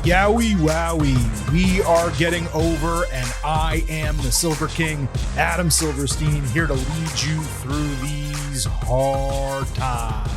Yowie wowie, we are getting over, and I am the Silver King, Adam Silverstein, here to lead you through these hard times.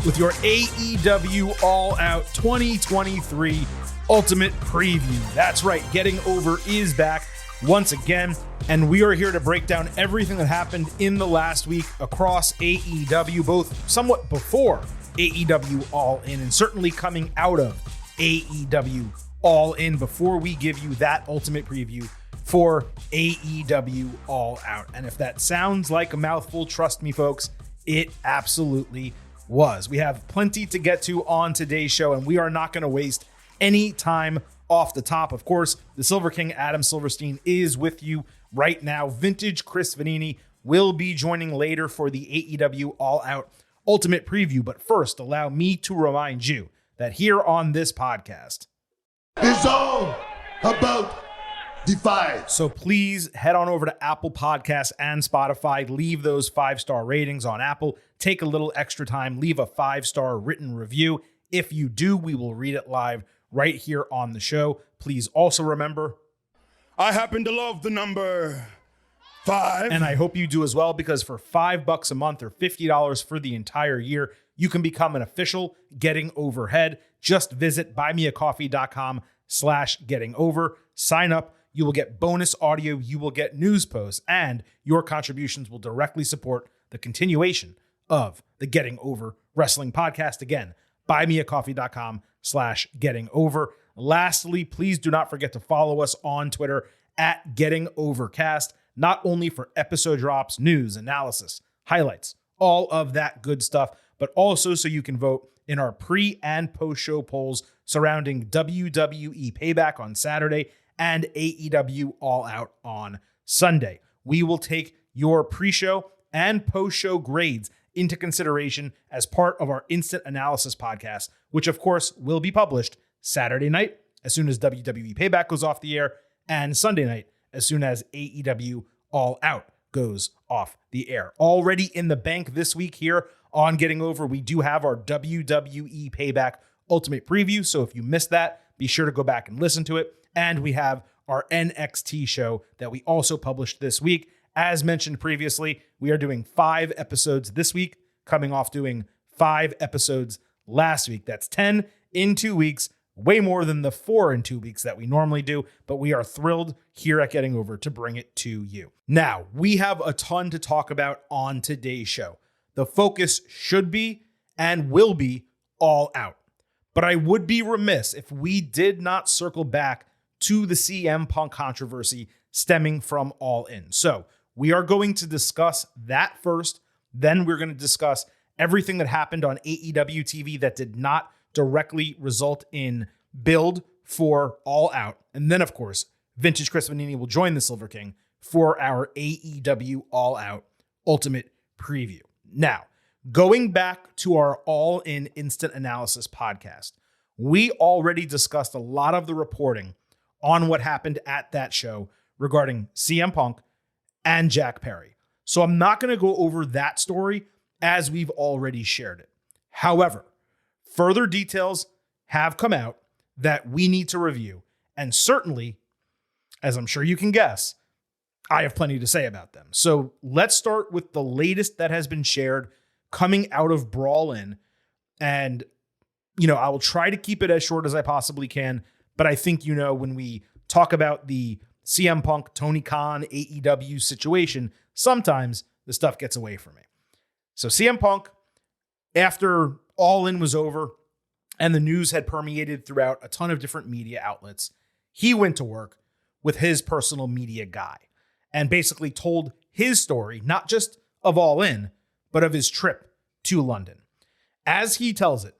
With your AEW All Out 2023 Ultimate Preview. That's right, Getting Over is back once again, and we are here to break down everything that happened in the last week across AEW, both somewhat before AEW All In and certainly coming out of AEW All In before we give you that ultimate preview for AEW All Out. And if that sounds like a mouthful, trust me, folks, it absolutely was. We have plenty to get to on today's show, and we are not going to waste any time off the top. Of course, the Silver King, Adam Silverstein, is with you right now. Vintage Chris Vanini will be joining later for the AEW All Out Ultimate Preview. But first, allow me to remind you that here on this podcast, it's all about Defy. So please head on over to Apple Podcasts and Spotify. Leave those 5-star ratings on Apple. Take a little extra time. Leave a 5-star written review. If you do, we will read it live right here on the show. Please also remember, I happen to love the number 5. And I hope you do as well, because for $5 a month or $50 for the entire year, you can become an official Getting Overhead. Just visit buymeacoffee.com/gettingover. Sign up. You will get bonus audio. You will get news posts, and your contributions will directly support the continuation of the Getting Over Wrestling podcast. Again, buymeacoffee.com/gettingover. Lastly, please do not forget to follow us on Twitter at Getting Overcast, not only for episode drops, news, analysis, highlights, all of that good stuff, but also so you can vote in our pre and post show polls surrounding WWE Payback on Saturday and AEW All Out on Sunday. We will take your pre-show and post-show grades into consideration as part of our instant analysis podcast, which of course will be published Saturday night as soon as WWE Payback goes off the air, and Sunday night as soon as AEW All Out goes off the air. Already in the bank this week here on Getting Over, we do have our WWE Payback Ultimate Preview, so if you missed that, be sure to go back and listen to it. And we have our NXT show that we also published this week. As mentioned previously, we are doing 5 episodes this week, coming off doing 5 episodes last week. That's 10 in 2 weeks, way more than the 4 in 2 weeks that we normally do, but we are thrilled here at Getting Over to bring it to you. Now, we have a ton to talk about on today's show. The focus should be and will be All Out. But I would be remiss if we did not circle back to the CM Punk controversy stemming from All In. So we are going to discuss that first. Then we're going to discuss everything that happened on AEW TV that did not directly result in build for All Out. And then, of course, Vintage Chris Vanini will join the Silver King for our AEW All Out Ultimate Preview. Now, going back to our All In Instant Analysis podcast, we already discussed a lot of the reporting on what happened at that show regarding CM Punk and Jack Perry. So I'm not going to go over that story as we've already shared it. However, further details have come out that we need to review. And certainly, as I'm sure you can guess, I have plenty to say about them. So let's start with the latest that has been shared coming out of Brawl In. And, I will try to keep it as short as I possibly can. But I think, when we talk about the CM Punk, Tony Khan, AEW situation, sometimes the stuff gets away from me. So CM Punk, after All In was over and the news had permeated throughout a ton of different media outlets, he went to work with his personal media guy and basically told his story, not just of All In, but of his trip to London. As he tells it,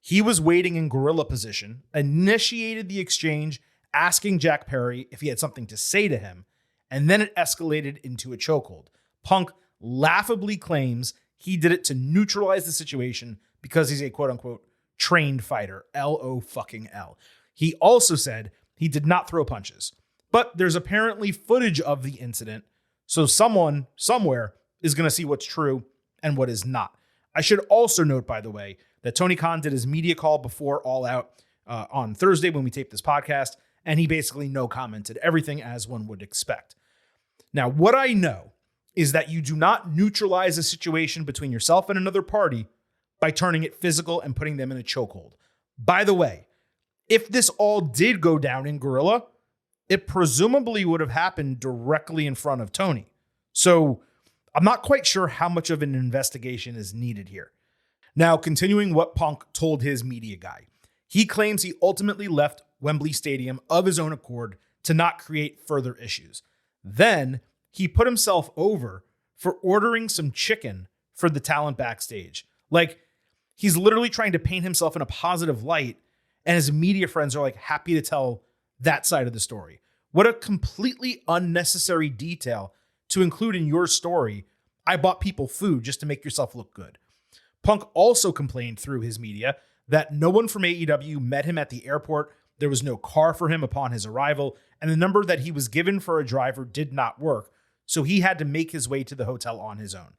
he was waiting in gorilla position, initiated the exchange, asking Jack Perry if he had something to say to him, and then it escalated into a chokehold. Punk laughably claims he did it to neutralize the situation because he's a quote-unquote trained fighter, L-O-fucking-L. He also said he did not throw punches, but there's apparently footage of the incident, so someone somewhere is going to see what's true and what is not. I should also note, by the way, that Tony Khan did his media call before All Out on Thursday when we taped this podcast, and he basically no commented everything as one would expect. Now, what I know is that you do not neutralize a situation between yourself and another party by turning it physical and putting them in a chokehold. By the way, if this all did go down in Gorilla, it presumably would have happened directly in front of Tony. So I'm not quite sure how much of an investigation is needed here. Now, continuing what Punk told his media guy, he claims he ultimately left Wembley Stadium of his own accord to not create further issues. Then he put himself over for ordering some chicken for the talent backstage. Like, he's literally trying to paint himself in a positive light, and his media friends are like happy to tell that side of the story. What a completely unnecessary detail to include in your story. I bought people food just to make yourself look good. Punk also complained through his media that no one from AEW met him at the airport. There was no car for him upon his arrival, and the number that he was given for a driver did not work, so he had to make his way to the hotel on his own.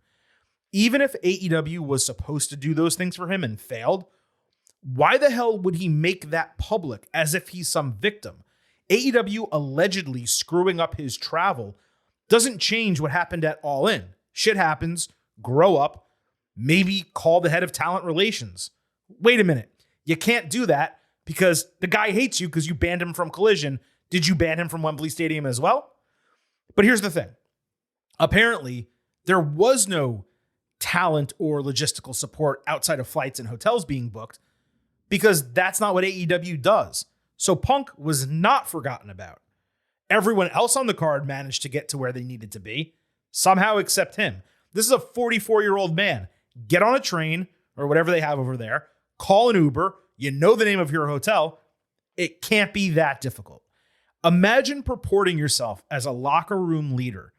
Even if AEW was supposed to do those things for him and failed, why the hell would he make that public as if he's some victim? AEW allegedly screwing up his travel doesn't change what happened at All In. Shit happens, grow up, maybe call the head of talent relations. Wait a minute, you can't do that because the guy hates you because you banned him from Collision. Did you ban him from Wembley Stadium as well? But here's the thing. Apparently, there was no talent or logistical support outside of flights and hotels being booked because that's not what AEW does. So Punk was not forgotten about. Everyone else on the card managed to get to where they needed to be, somehow except him. This is a 44-year-old man. Get on a train or whatever they have over there, call an Uber, you know the name of your hotel. It can't be that difficult. Imagine purporting yourself as a locker room leader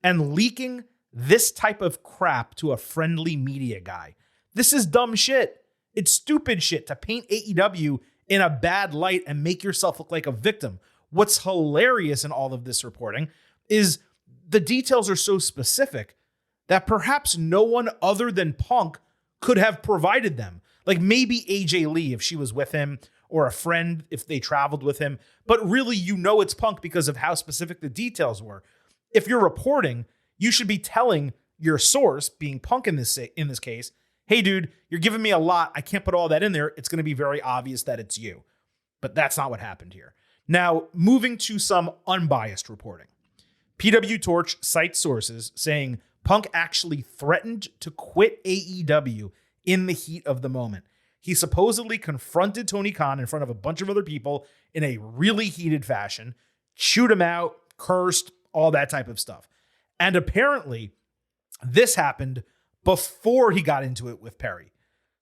and leaking this type of crap to a friendly media guy. This is dumb shit. It's stupid shit to paint AEW in a bad light and make yourself look like a victim. What's hilarious in all of this reporting is the details are so specific that perhaps no one other than Punk could have provided them. Like maybe AJ Lee if she was with him, or a friend if they traveled with him. But really, you know it's Punk because of how specific the details were. If you're reporting, you should be telling your source, being Punk in this case, hey, dude, you're giving me a lot. I can't put all that in there. It's going to be very obvious that it's you. But that's not what happened here. Now, moving to some unbiased reporting. PW Torch cites sources saying Punk actually threatened to quit AEW in the heat of the moment. He supposedly confronted Tony Khan in front of a bunch of other people in a really heated fashion, chewed him out, cursed, all that type of stuff. And apparently, this happened before he got into it with Perry.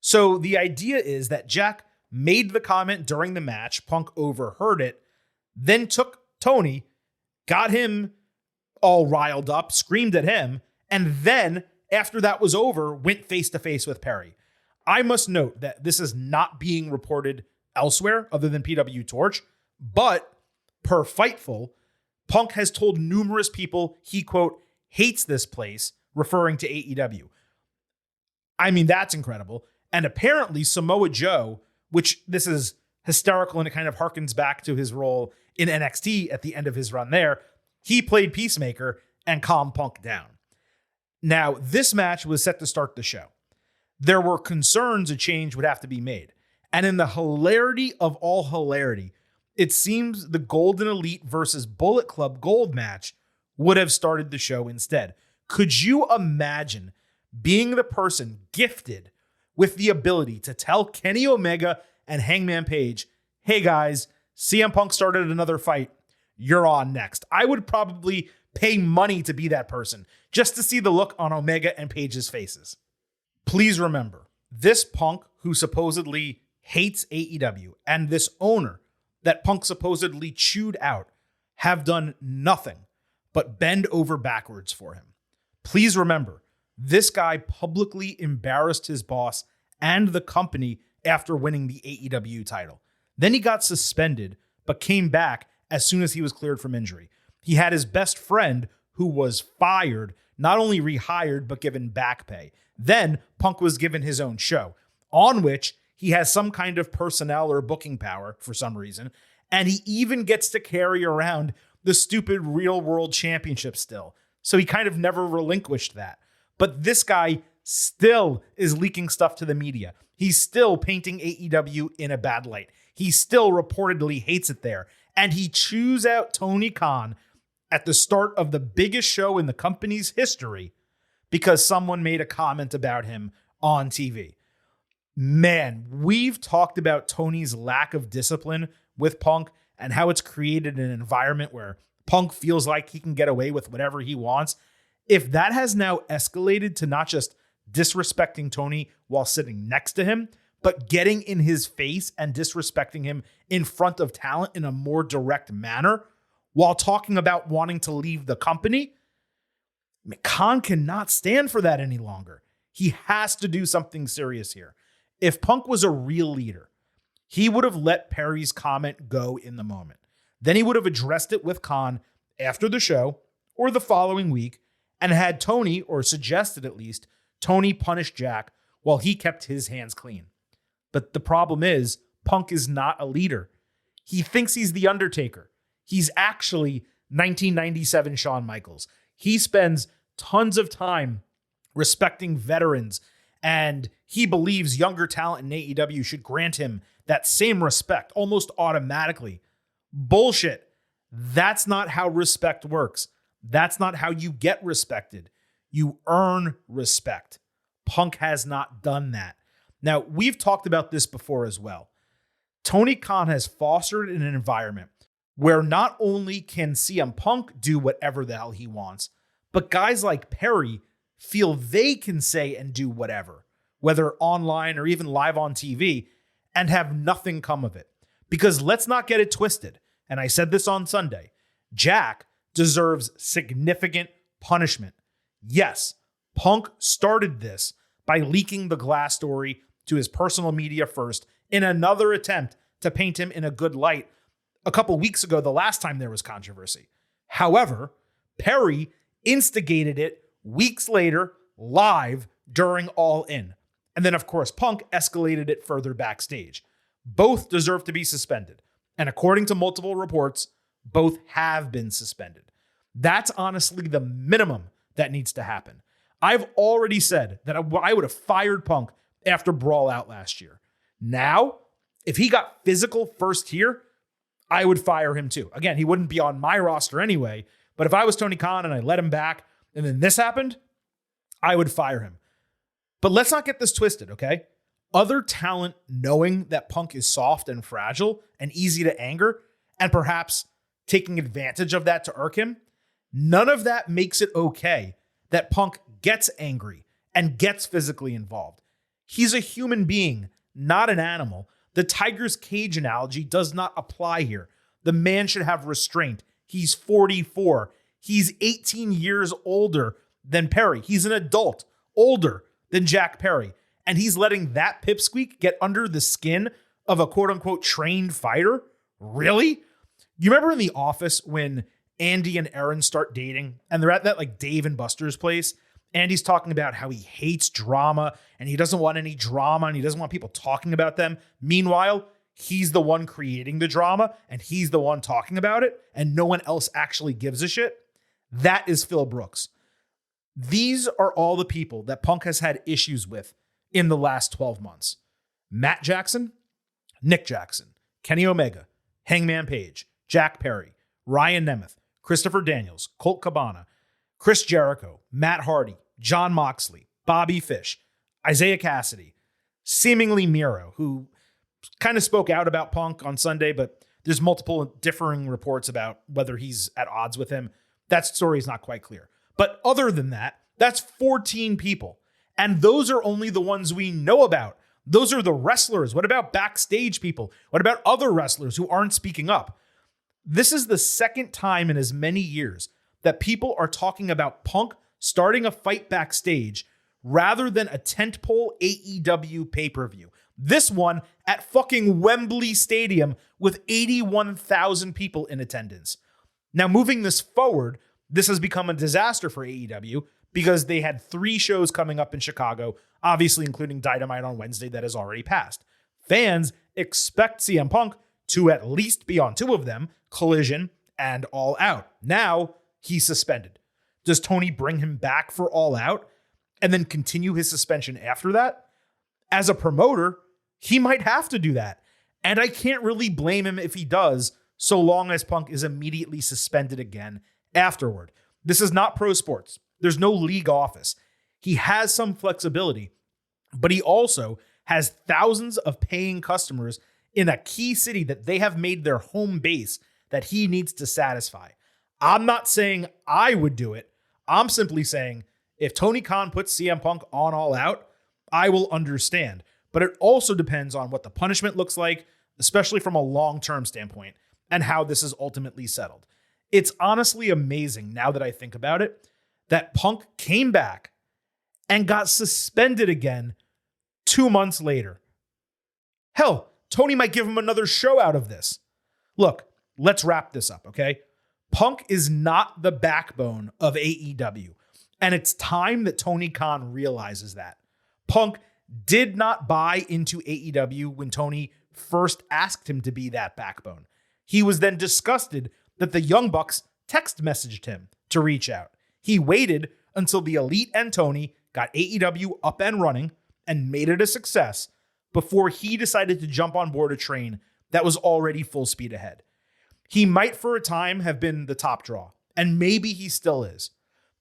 So the idea is that Jack made the comment during the match, Punk overheard it, then took Tony, got him all riled up, screamed at him, and then, after that was over, went face-to-face with Perry. I must note that this is not being reported elsewhere other than PW Torch, but per Fightful, Punk has told numerous people he, quote, hates this place, referring to AEW. I mean, that's incredible. And apparently Samoa Joe, which this is hysterical and it kind of harkens back to his role in NXT at the end of his run there, he played Peacemaker and calmed Punk down. Now, this match was set to start the show. There were concerns a change would have to be made. And in the hilarity of all hilarity, it seems the Golden Elite versus Bullet Club Gold match would have started the show instead. Could you imagine being the person gifted with the ability to tell Kenny Omega and Hangman Page, hey guys, CM Punk started another fight. You're on next. I would probably pay money to be that person just to see the look on Omega and Page's faces. Please remember, this Punk who supposedly hates AEW and this owner that Punk supposedly chewed out have done nothing but bend over backwards for him. Please remember, this guy publicly embarrassed his boss and the company after winning the AEW title. Then he got suspended, but came back as soon as he was cleared from injury. He had his best friend who was fired, not only rehired, but given back pay. Then Punk was given his own show, on which He has some kind of personnel or booking power for some reason. And he even gets to carry around the stupid real world championship still. So he kind of never relinquished that. But this guy still is leaking stuff to the media. He's still painting AEW in a bad light. He still reportedly hates it there. And he chews out Tony Khan at the start of the biggest show in the company's history because someone made a comment about him on TV. Man, we've talked about Tony's lack of discipline with Punk and how it's created an environment where Punk feels like he can get away with whatever he wants. If that has now escalated to not just disrespecting Tony while sitting next to him, but getting in his face and disrespecting him in front of talent in a more direct manner while talking about wanting to leave the company, Khan cannot stand for that any longer. He has to do something serious here. If Punk was a real leader, he would have let Perry's comment go in the moment. Then he would have addressed it with Khan after the show or the following week and had Tony, or suggested at least, Tony punish Jack while he kept his hands clean. But the problem is, Punk is not a leader. He thinks he's The Undertaker. He's actually 1997 Shawn Michaels. He spends tons of time respecting veterans, and he believes younger talent in AEW should grant him that same respect almost automatically. Bullshit. That's not how respect works. That's not how you get respected. You earn respect. Punk has not done that. Now, we've talked about this before as well. Tony Khan has fostered an environment where not only can CM Punk do whatever the hell he wants, but guys like Perry feel they can say and do whatever, whether online or even live on TV, and have nothing come of it. Because let's not get it twisted, and I said this on Sunday, Jack deserves significant punishment. Yes, Punk started this by leaking the Glass story to his personal media first in another attempt to paint him in a good light a couple weeks ago, the last time there was controversy. However, Perry instigated it weeks later, live during All In. And then, of course, Punk escalated it further backstage. Both deserve to be suspended. And according to multiple reports, both have been suspended. That's honestly the minimum that needs to happen. I've already said that I would have fired Punk after Brawl Out last year. Now, if he got physical first here, I would fire him too. Again, he wouldn't be on my roster anyway, but if I was Tony Khan and I let him back and then this happened, I would fire him. But let's not get this twisted, okay? Other talent knowing that Punk is soft and fragile and easy to anger and perhaps taking advantage of that to irk him, none of that makes it okay that Punk gets angry and gets physically involved. He's a human being, not an animal. The tiger's cage analogy does not apply here. The man should have restraint. He's 44. He's 18 years older than Perry. He's an adult, older than Jack Perry. And he's letting that pipsqueak get under the skin of a quote-unquote trained fighter? Really? You remember in The Office when Andy and Erin start dating and they're at that like Dave and Buster's place? Andy's talking about how he hates drama and he doesn't want any drama and he doesn't want people talking about them. Meanwhile, he's the one creating the drama and he's the one talking about it and no one else actually gives a shit. That is Phil Brooks. These are all the people that Punk has had issues with in the last 12 months. Matt Jackson, Nick Jackson, Kenny Omega, Hangman Page, Jack Perry, Ryan Nemeth, Christopher Daniels, Colt Cabana, Chris Jericho, Matt Hardy, John Moxley, Bobby Fish, Isaiah Cassidy, seemingly Miro, who kind of spoke out about Punk on Sunday, but there's multiple differing reports about whether he's at odds with him. That story is not quite clear. But other than that, that's 14 people. And those are only the ones we know about. Those are the wrestlers. What about backstage people? What about other wrestlers who aren't speaking up? This is the second time in as many years that people are talking about Punk starting a fight backstage rather than a tentpole AEW pay-per-view. This one at fucking Wembley Stadium with 81,000 people in attendance. Now, moving this forward, this has become a disaster for AEW because they had 3 shows coming up in Chicago, obviously including Dynamite on Wednesday that has already passed. Fans expect CM Punk to at least be on two of them, Collision and All Out. Now he's suspended. Does Tony bring him back for All Out and then continue his suspension after that? As a promoter, he might have to do that. And I can't really blame him if he does, so long as Punk is immediately suspended again afterward. This is not pro sports. There's no league office. He has some flexibility, but he also has thousands of paying customers in a key city that they have made their home base that he needs to satisfy. I'm not saying I would do it. I'm simply saying if Tony Khan puts CM Punk on All Out, I will understand. But it also depends on what the punishment looks like, especially from a long-term standpoint, and how this is ultimately settled. It's honestly amazing, now that I think about it, that Punk came back and got suspended again 2 months later. Hell, Tony might give him another show out of this. Look, let's wrap this up, okay? Punk is not the backbone of AEW, and it's time that Tony Khan realizes that. Punk did not buy into AEW when Tony first asked him to be that backbone. He was then disgusted that the Young Bucks text messaged him to reach out. He waited until the Elite and Tony got AEW up and running and made it a success before he decided to jump on board a train that was already full speed ahead. He might for a time have been the top draw, and maybe he still is,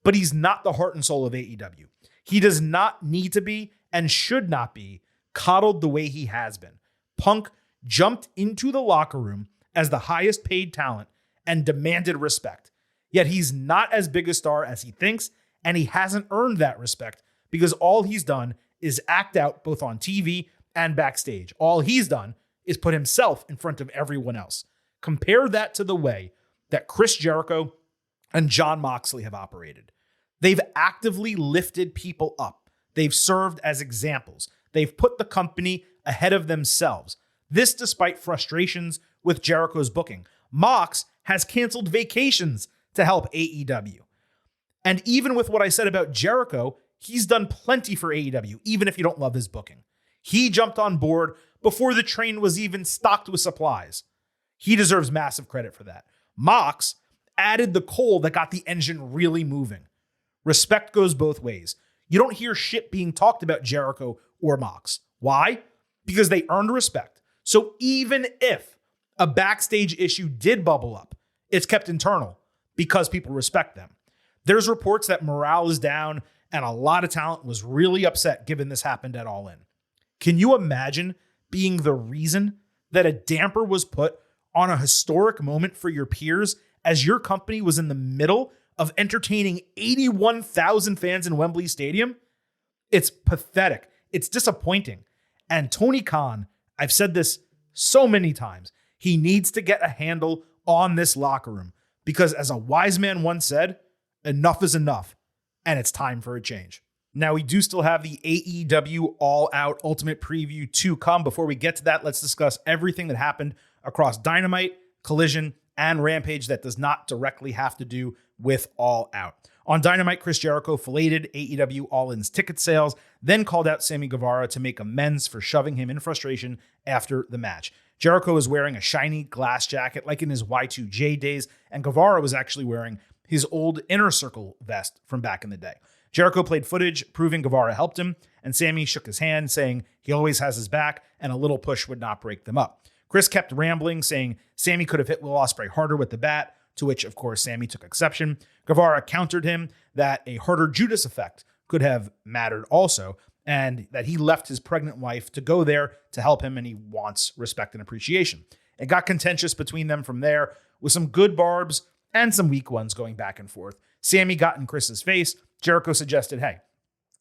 but he's not the heart and soul of AEW. He does not need to be and should not be coddled the way he has been. Punk jumped into the locker room as the highest paid talent and demanded respect. Yet he's not as big a star as he thinks, and he hasn't earned that respect because all he's done is act out both on TV and backstage. All he's done is put himself in front of everyone else. Compare that to the way that Chris Jericho and Jon Moxley have operated. They've actively lifted people up. They've served as examples. They've put the company ahead of themselves. This despite frustrations with Jericho's booking. Mox has canceled vacations to help AEW. And even with what I said about Jericho, he's done plenty for AEW, even if you don't love his booking. He jumped on board before the train was even stocked with supplies. He deserves massive credit for that. Mox added the coal that got the engine really moving. Respect goes both ways. You don't hear shit being talked about Jericho or Mox. Why? Because they earned respect. So even if a backstage issue did bubble up, it's kept internal because people respect them. There's reports that morale is down and a lot of talent was really upset given this happened at All In. Can you imagine being the reason that a damper was put on a historic moment for your peers as your company was in the middle of entertaining 81,000 fans in Wembley Stadium? It's pathetic. It's disappointing. And Tony Khan, I've said this so many times, he needs to get a handle on this locker room because as a wise man once said, enough is enough and it's time for a change. Now, we do still have the AEW All Out Ultimate Preview to come. Before we get to that, let's discuss everything that happened across Dynamite, Collision, and Rampage that does not directly have to do with All Out. On Dynamite, Chris Jericho filleted AEW All In's ticket sales, then called out Sammy Guevara to make amends for shoving him in frustration after the match. Jericho is wearing a shiny glass jacket like in his Y2J days, and Guevara was actually wearing his old Inner Circle vest from back in the day. Jericho played footage proving Guevara helped him, and Sammy shook his hand, saying he always has his back and a little push would not break them up. Chris kept rambling, saying Sammy could have hit Will Ospreay harder with the bat, to which, of course, Sammy took exception. Guevara countered him that a harder Judas effect could have mattered also, and that he left his pregnant wife to go there to help him, and he wants respect and appreciation. It got contentious between them from there, with some good barbs and some weak ones going back and forth. Sammy got in Chris's face. Jericho suggested, hey,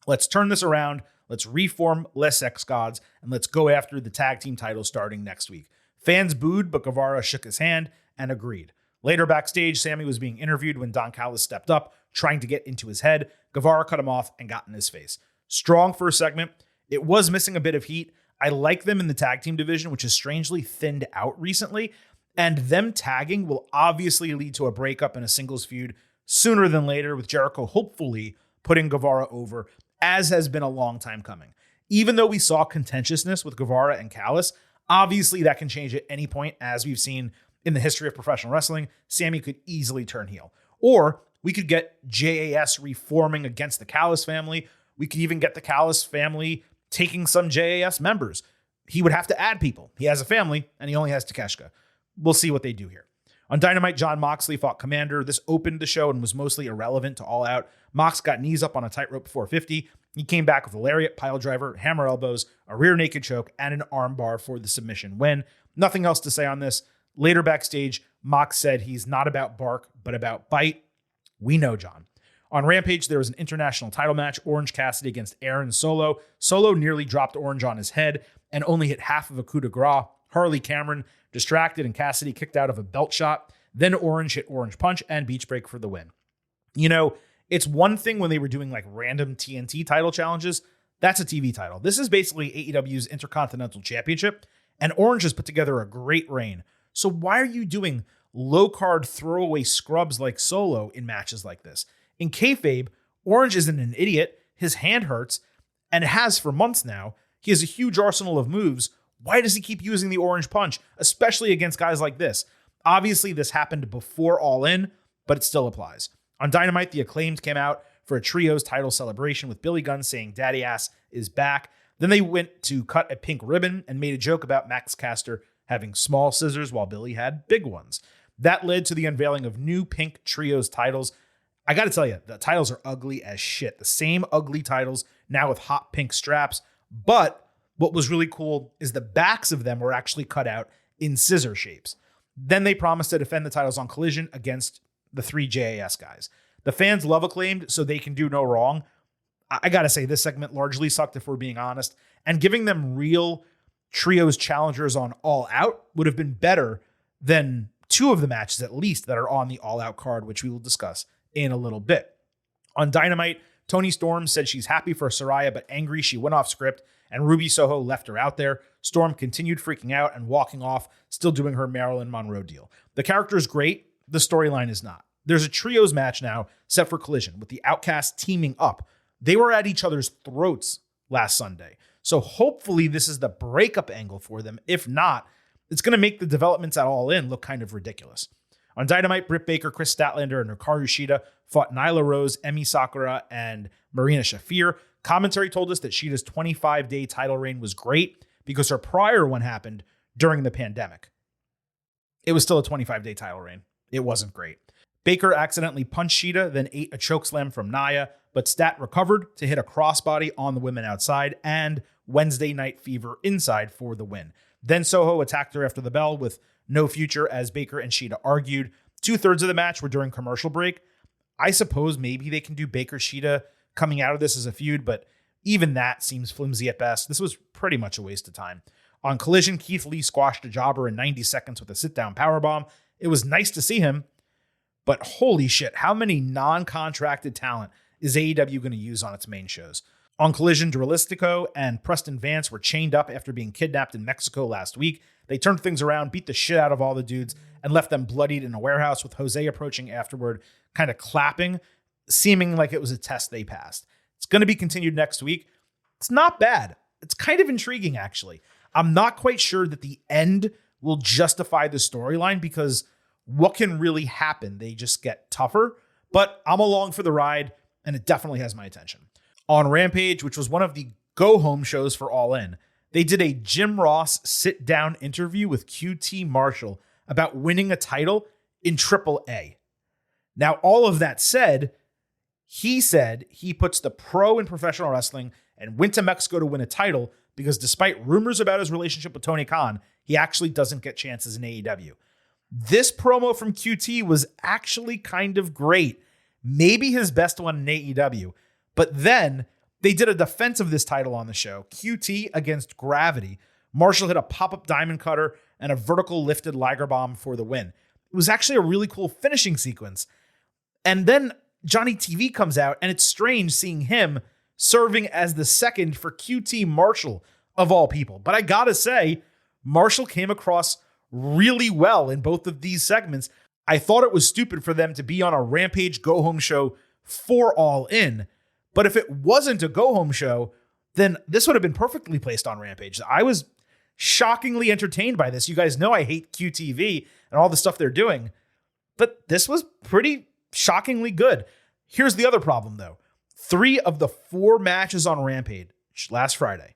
let's turn this around. Let's reform Les Ex-Gods, and let's go after the tag team title starting next week. Fans booed, but Guevara shook his hand and agreed. Later backstage, Sammy was being interviewed when Don Callis stepped up, trying to get into his head. Guevara cut him off and got in his face. Strong first segment. It was missing a bit of heat. I like them in the tag team division, which is strangely thinned out recently, and them tagging will obviously lead to a breakup in a singles feud sooner than later, with Jericho hopefully putting Guevara over, as has been a long time coming. Even though we saw contentiousness with Guevara and Callis, obviously that can change at any point. As we've seen in the history of professional wrestling, Sammy could easily turn heel. Or we could get JAS reforming against the Callis family. We could even get the Callis family taking some JAS members. He would have to add people. He has a family, and he only has Takeshita. We'll see what they do here. On Dynamite, Jon Moxley fought Commander. This opened the show and was mostly irrelevant to All Out. Mox got knees up on a tightrope 450. He came back with a lariat, pile driver, hammer elbows, a rear naked choke, and an arm bar for the submission win. Nothing else to say on this. Later backstage, Mox said he's not about bark, but about bite. We know John. On Rampage, there was an international title match, Orange Cassidy against Aaron Solo. Solo nearly dropped Orange on his head and only hit half of a coup de grace. Harley Cameron distracted and Cassidy kicked out of a belt shot. Then Orange hit Orange Punch and Beach Break for the win. You know, it's one thing when they were doing like random TNT title challenges. That's a TV title. This is basically AEW's Intercontinental Championship, and Orange has put together a great reign. So why are you doing low-card throwaway scrubs like Solo in matches like this? In kayfabe, Orange isn't an idiot. His hand hurts, and it has for months now. He has a huge arsenal of moves. Why does he keep using the Orange Punch, especially against guys like this? Obviously, this happened before All In, but it still applies. On Dynamite, the Acclaimed came out for a trios title celebration with Billy Gunn saying Daddy Ass is back. Then they went to cut a pink ribbon and made a joke about Max Caster having small scissors while Billy had big ones. That led to the unveiling of new pink trios titles. I got to tell you, the titles are ugly as shit. The same ugly titles, now with hot pink straps. But what was really cool is the backs of them were actually cut out in scissor shapes. Then they promised to defend the titles on Collision against the 3 JAS guys. The fans love Acclaimed, so they can do no wrong. I got to say, this segment largely sucked if we're being honest. And giving them real trios challengers on All Out would have been better than 2 of the matches at least that are on the All Out card, which we will discuss in a little bit. On Dynamite, Toni Storm said she's happy for Saraya, but angry she went off script and Ruby Soho left her out there. Storm continued freaking out and walking off, still doing her Marilyn Monroe deal. The character is great. The storyline is not. There's a trios match now set for Collision with the Outcasts teaming up. They were at each other's throats last Sunday. So hopefully this is the breakup angle for them. If not, it's going to make the developments at All In look kind of ridiculous. On Dynamite, Britt Baker, Chris Statlander, and Hikaru Shida fought Nyla Rose, Emi Sakura, and Marina Shafir. Commentary told us that Shida's 25-day title reign was great because her prior one happened during the pandemic. It was still a 25-day title reign. It wasn't great. Baker accidentally punched Shida, then ate a chokeslam from Nia, but Stat recovered to hit a crossbody on the women outside and Wednesday Night Fever inside for the win. Then Soho attacked her after the bell with no future as Baker and Shida argued. 2/3 of the match were during commercial break. I suppose maybe they can do Baker Shida coming out of this as a feud, but even that seems flimsy at best. This was pretty much a waste of time. On Collision, Keith Lee squashed a jobber in 90 seconds with a sit-down powerbomb. It was nice to see him, but holy shit, how many non-contracted talent is AEW going to use on its main shows? On Collision, Drilistico and Preston Vance were chained up after being kidnapped in Mexico last week. They turned things around, beat the shit out of all the dudes, and left them bloodied in a warehouse with Jose approaching afterward, kind of clapping, seeming like it was a test they passed. It's going to be continued next week. It's not bad. It's kind of intriguing, actually. I'm not quite sure that the end will justify the storyline because what can really happen? They just get tougher, but I'm along for the ride, and it definitely has my attention. On Rampage, which was one of the go-home shows for All In, they did a Jim Ross sit-down interview with QT Marshall about winning a title in AAA. Now, all of that said he puts the pro in professional wrestling and went to Mexico to win a title because despite rumors about his relationship with Tony Khan, he actually doesn't get chances in AEW. This promo from QT was actually kind of great. Maybe his best one in AEW. But then they did a defense of this title on the show. QT against Gravity. Marshall hit a pop-up diamond cutter and a vertical lifted Liger bomb for the win. It was actually a really cool finishing sequence. And then Johnny TV comes out, and it's strange seeing him serving as the second for QT Marshall of all people. But I gotta say, Marshall came across really well in both of these segments. I thought it was stupid for them to be on a Rampage go-home show for All In. But if it wasn't a go-home show, then this would have been perfectly placed on Rampage. I was shockingly entertained by this. You guys know I hate QTV and all the stuff they're doing, but this was pretty shockingly good. Here's the other problem, though. 3 of the 4 matches on Rampage last Friday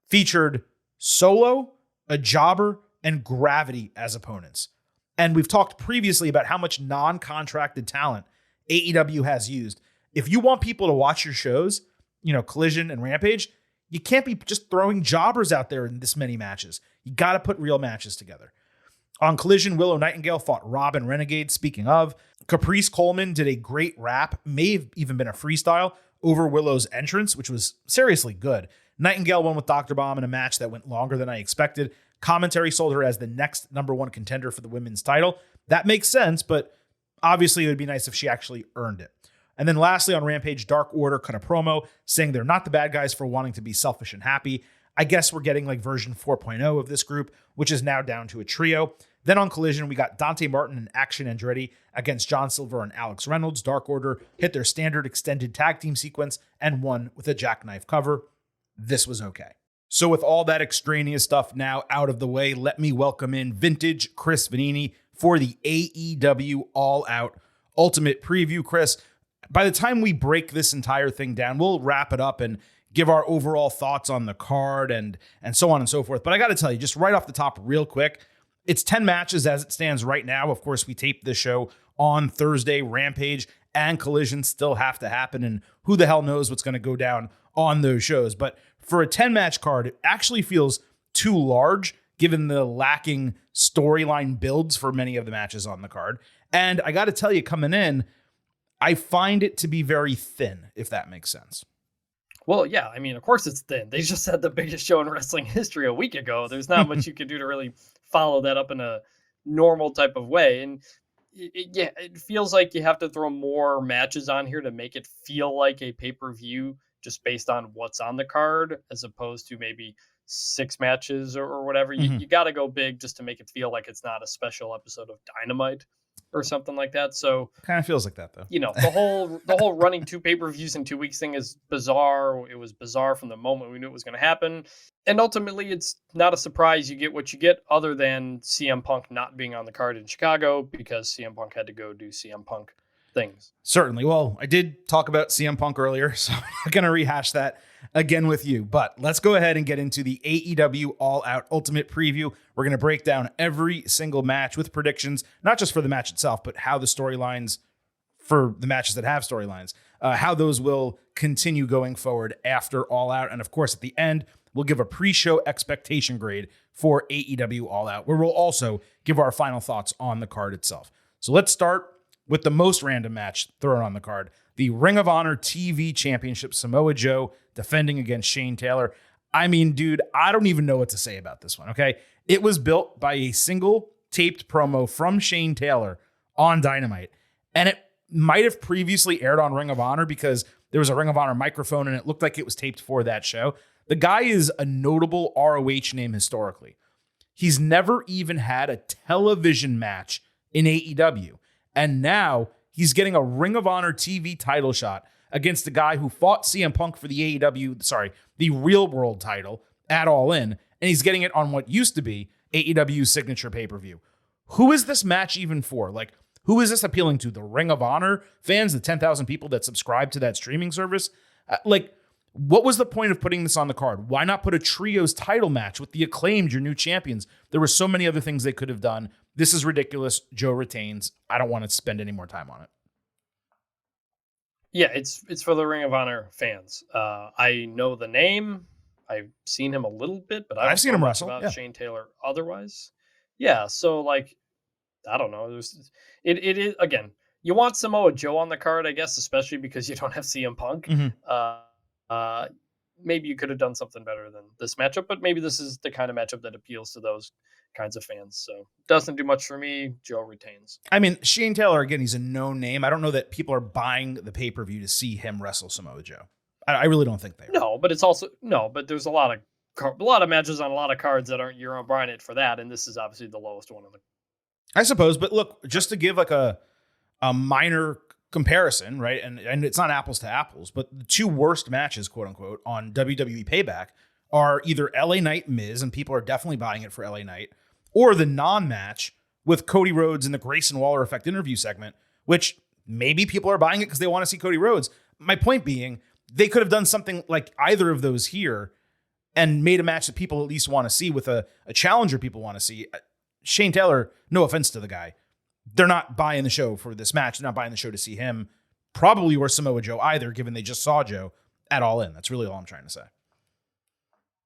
featured Solo, a Jobber, and Gravity as opponents. And we've talked previously about how much non-contracted talent AEW has used. If you want people to watch your shows, Collision and Rampage, you can't be just throwing jobbers out there in this many matches. You got to put real matches together. On Collision, Willow Nightingale fought Rob and Renegade. Speaking of, Caprice Coleman did a great rap, may have even been a freestyle, over Willow's entrance, which was seriously good. Nightingale won with Dr. Bomb in a match that went longer than I expected. Commentary sold her as the next #1 contender for the women's title. That makes sense, but obviously it would be nice if she actually earned it. And then lastly, on Rampage, Dark Order cut a promo saying they're not the bad guys for wanting to be selfish and happy. I guess we're getting like version 4.0 of this group, which is now down to a trio. Then on Collision, we got Dante Martin and Action Andretti against John Silver and Alex Reynolds. Dark Order hit their standard extended tag team sequence and won with a jackknife cover. This was okay. So with all that extraneous stuff now out of the way, let me welcome in vintage Chris Vanini for the AEW All Out Ultimate Preview. Chris, by the time we break this entire thing down, we'll wrap it up and give our overall thoughts on the card and so on and so forth. But I got to tell you, just right off the top real quick, it's 10 matches as it stands right now. Of course, we taped this show on Thursday. Rampage and Collision still have to happen, and who the hell knows what's going to go down on those shows. But for a 10-match card, it actually feels too large given the lacking storyline builds for many of the matches on the card. And I got to tell you, coming in, I find it to be very thin, if that makes sense. Well, yeah, I mean, of course it's thin. They just had the biggest show in wrestling history a week ago. There's not much you can do to really follow that up in a normal type of way. And it feels like you have to throw more matches on here to make it feel like a pay-per-view just based on what's on the card, as opposed to maybe 6 matches or whatever. You got to go big just to make it feel like it's not a special episode of Dynamite or something like that. So kind of feels like that, though. The whole running 2 pay-per-views in 2 weeks thing is bizarre. It was bizarre from the moment we knew it was going to happen. And ultimately, it's not a surprise. You get what you get, other than CM Punk not being on the card in Chicago because CM Punk had to go do CM Punk things. Certainly. Well, I did talk about CM Punk earlier, so I'm not going to rehash that again with you. But let's go ahead and get into the AEW All Out Ultimate Preview. We're going to break down every single match with predictions, not just for the match itself, but how the storylines for the matches that have storylines, how those will continue going forward after All Out. And of course, at the end, we'll give a pre-show expectation grade for AEW All Out, where we'll also give our final thoughts on the card itself. So let's start with the most random match thrown on the card. The Ring of Honor TV Championship, Samoa Joe defending against Shane Taylor. I mean, dude, I don't even know what to say about this one, okay? It was built by a single taped promo from Shane Taylor on Dynamite, and it might have previously aired on Ring of Honor because there was a Ring of Honor microphone and it looked like it was taped for that show. The guy is a notable ROH name historically. He's never even had a television match in AEW, and now he's getting a Ring of Honor TV title shot against the guy who fought CM Punk for the the Real World title at All In, and he's getting it on what used to be AEW's signature pay-per-view. Who is this match even for? Like, who is this appealing to? The Ring of Honor fans, the 10,000 people that subscribe to that streaming service? What was the point of putting this on the card? Why not put a trios title match with the Acclaimed, your new champions? There were so many other things they could have done. This is ridiculous. Joe retains. I don't want to spend any more time on it. Yeah, it's for the Ring of Honor fans. I know the name. I've seen him a little bit, but I've seen him wrestle about Shane Taylor otherwise. Yeah, so I don't know. It is, again, you want Samoa Joe on the card, I guess, especially because you don't have CM Punk. Maybe you could have done something better than this matchup, but maybe this is the kind of matchup that appeals to those kinds of fans. So doesn't do much for me. Joe retains. I mean, Shane Taylor, again, he's a known name. I don't know that people are buying the pay-per-view to see him wrestle Samoa Joe. I really don't think they are. No, but there's a lot of matches on a lot of cards that aren't, you're buying it for that. And this is obviously the lowest one of them. I suppose, but look, just to give a minor comparison, right? And it's not apples to apples, but the two worst matches, quote unquote, on WWE Payback are either LA Knight Miz, and people are definitely buying it for LA Knight, or the non-match with Cody Rhodes in the Grayson Waller Effect interview segment, which maybe people are buying it because they want to see Cody Rhodes. My point being, they could have done something like either of those here and made a match that people at least want to see with a challenger people want to see. Shane Taylor, no offense to the guy, they're not buying the show for this match. They're not buying the show to see him, probably, or Samoa Joe either, given they just saw Joe at All In. That's really all I'm trying to say.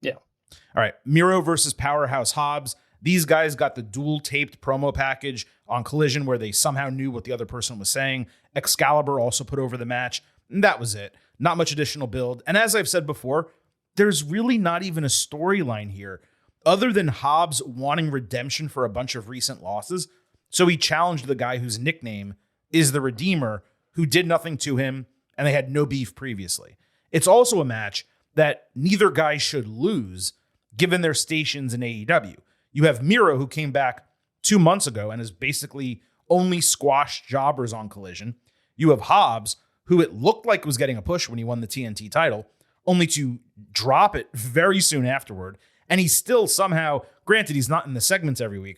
Yeah. All right. Miro versus Powerhouse Hobbs. These guys got the dual taped promo package on Collision where they somehow knew what the other person was saying. Excalibur also put over the match. And that was it. Not much additional build. And as I've said before, there's really not even a storyline here other than Hobbs wanting redemption for a bunch of recent losses. So he challenged the guy whose nickname is the Redeemer, who did nothing to him, and they had no beef previously. It's also a match that neither guy should lose, given their stations in AEW. You have Miro, who came back 2 months ago and has basically only squashed jobbers on Collision. You have Hobbs, who it looked like was getting a push when he won the TNT title, only to drop it very soon afterward. And he's still somehow, granted, he's not in the segments every week,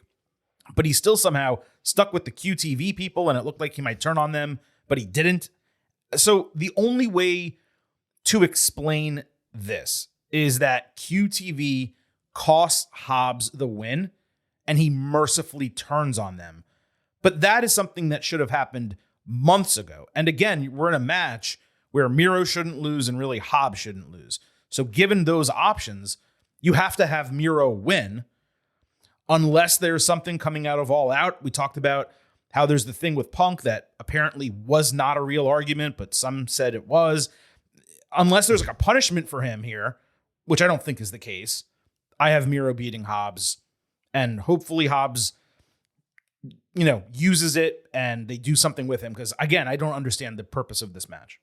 but he's still somehow stuck with the QTV people, and it looked like he might turn on them, but he didn't. So the only way to explain this is that QTV costs Hobbs the win, and he mercifully turns on them. But that is something that should have happened months ago. And again, we're in a match where Miro shouldn't lose and really Hobbs shouldn't lose. So given those options, you have to have Miro win unless there's something coming out of All Out. We talked about how there's the thing with Punk that apparently was not a real argument, but some said it was. Unless there's like a punishment for him here, which I don't think is the case, I have Miro beating Hobbs, and hopefully Hobbs, uses it and they do something with him. Because again, I don't understand the purpose of this match.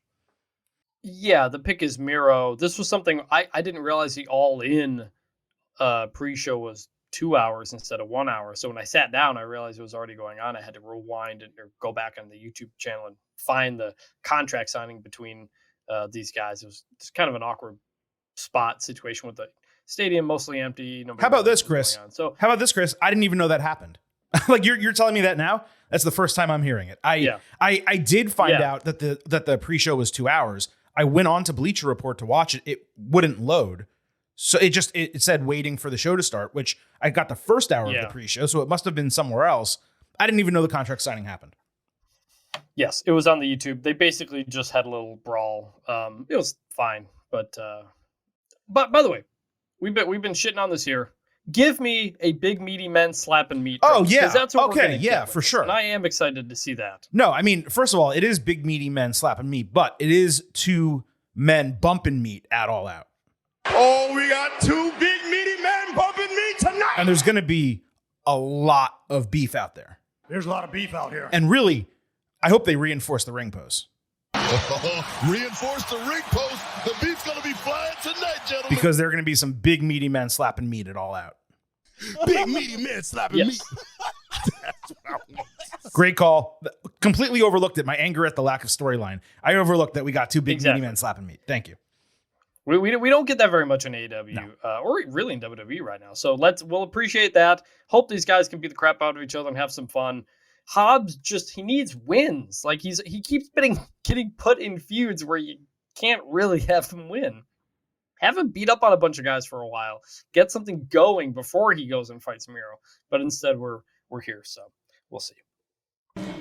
Yeah, the pick is Miro. This was something I didn't realize the All In pre-show was 2 hours instead of 1 hour. So when I sat down, I realized it was already going on. I had to rewind or go back on the YouTube channel and find the contract signing between these guys. It's kind of an awkward spot situation with the stadium mostly empty. How about this, Chris? I didn't even know that happened. Like you're telling me that now? That's the first time I'm hearing it. I did find out that the pre-show was 2 hours. I went on to Bleacher Report to watch it. It wouldn't load. So it said waiting for the show to start, which I got the first hour of the pre-show. So it must have been somewhere else. I didn't even know the contract signing happened. Yes, it was on the YouTube. They basically just had a little brawl. It was fine. But by the way, we've been shitting on this here. Give me a big meaty men slap and meet. Oh yeah, because that's what we're okay, yeah, for sure. And I am excited to see that. No, I mean, first of all, it is big meaty men slapping meat, but it is two men bumping meat at All Out. Oh, we got two big meaty men bumping meat tonight. And there's going to be a lot of beef out there. There's a lot of beef out here. And really, I hope they reinforce the ring post. Reinforce the ring post. The beef's going to be flying tonight, gentlemen. Because there are going to be some big meaty men slapping meat at All Out. Big meaty men slapping meat. That's what I want. Great call. Completely overlooked it. My anger at the lack of storyline. I overlooked that we got two big meaty men slapping meat. Thank you. We don't get that very much in AEW or really in WWE right now. So we'll appreciate that. Hope these guys can beat the crap out of each other and have some fun. Hobbs he needs wins. Like he keeps getting put in feuds where you can't really have him win. Have him beat up on a bunch of guys for a while. Get something going before he goes and fights Miro. But instead we're here, so we'll see.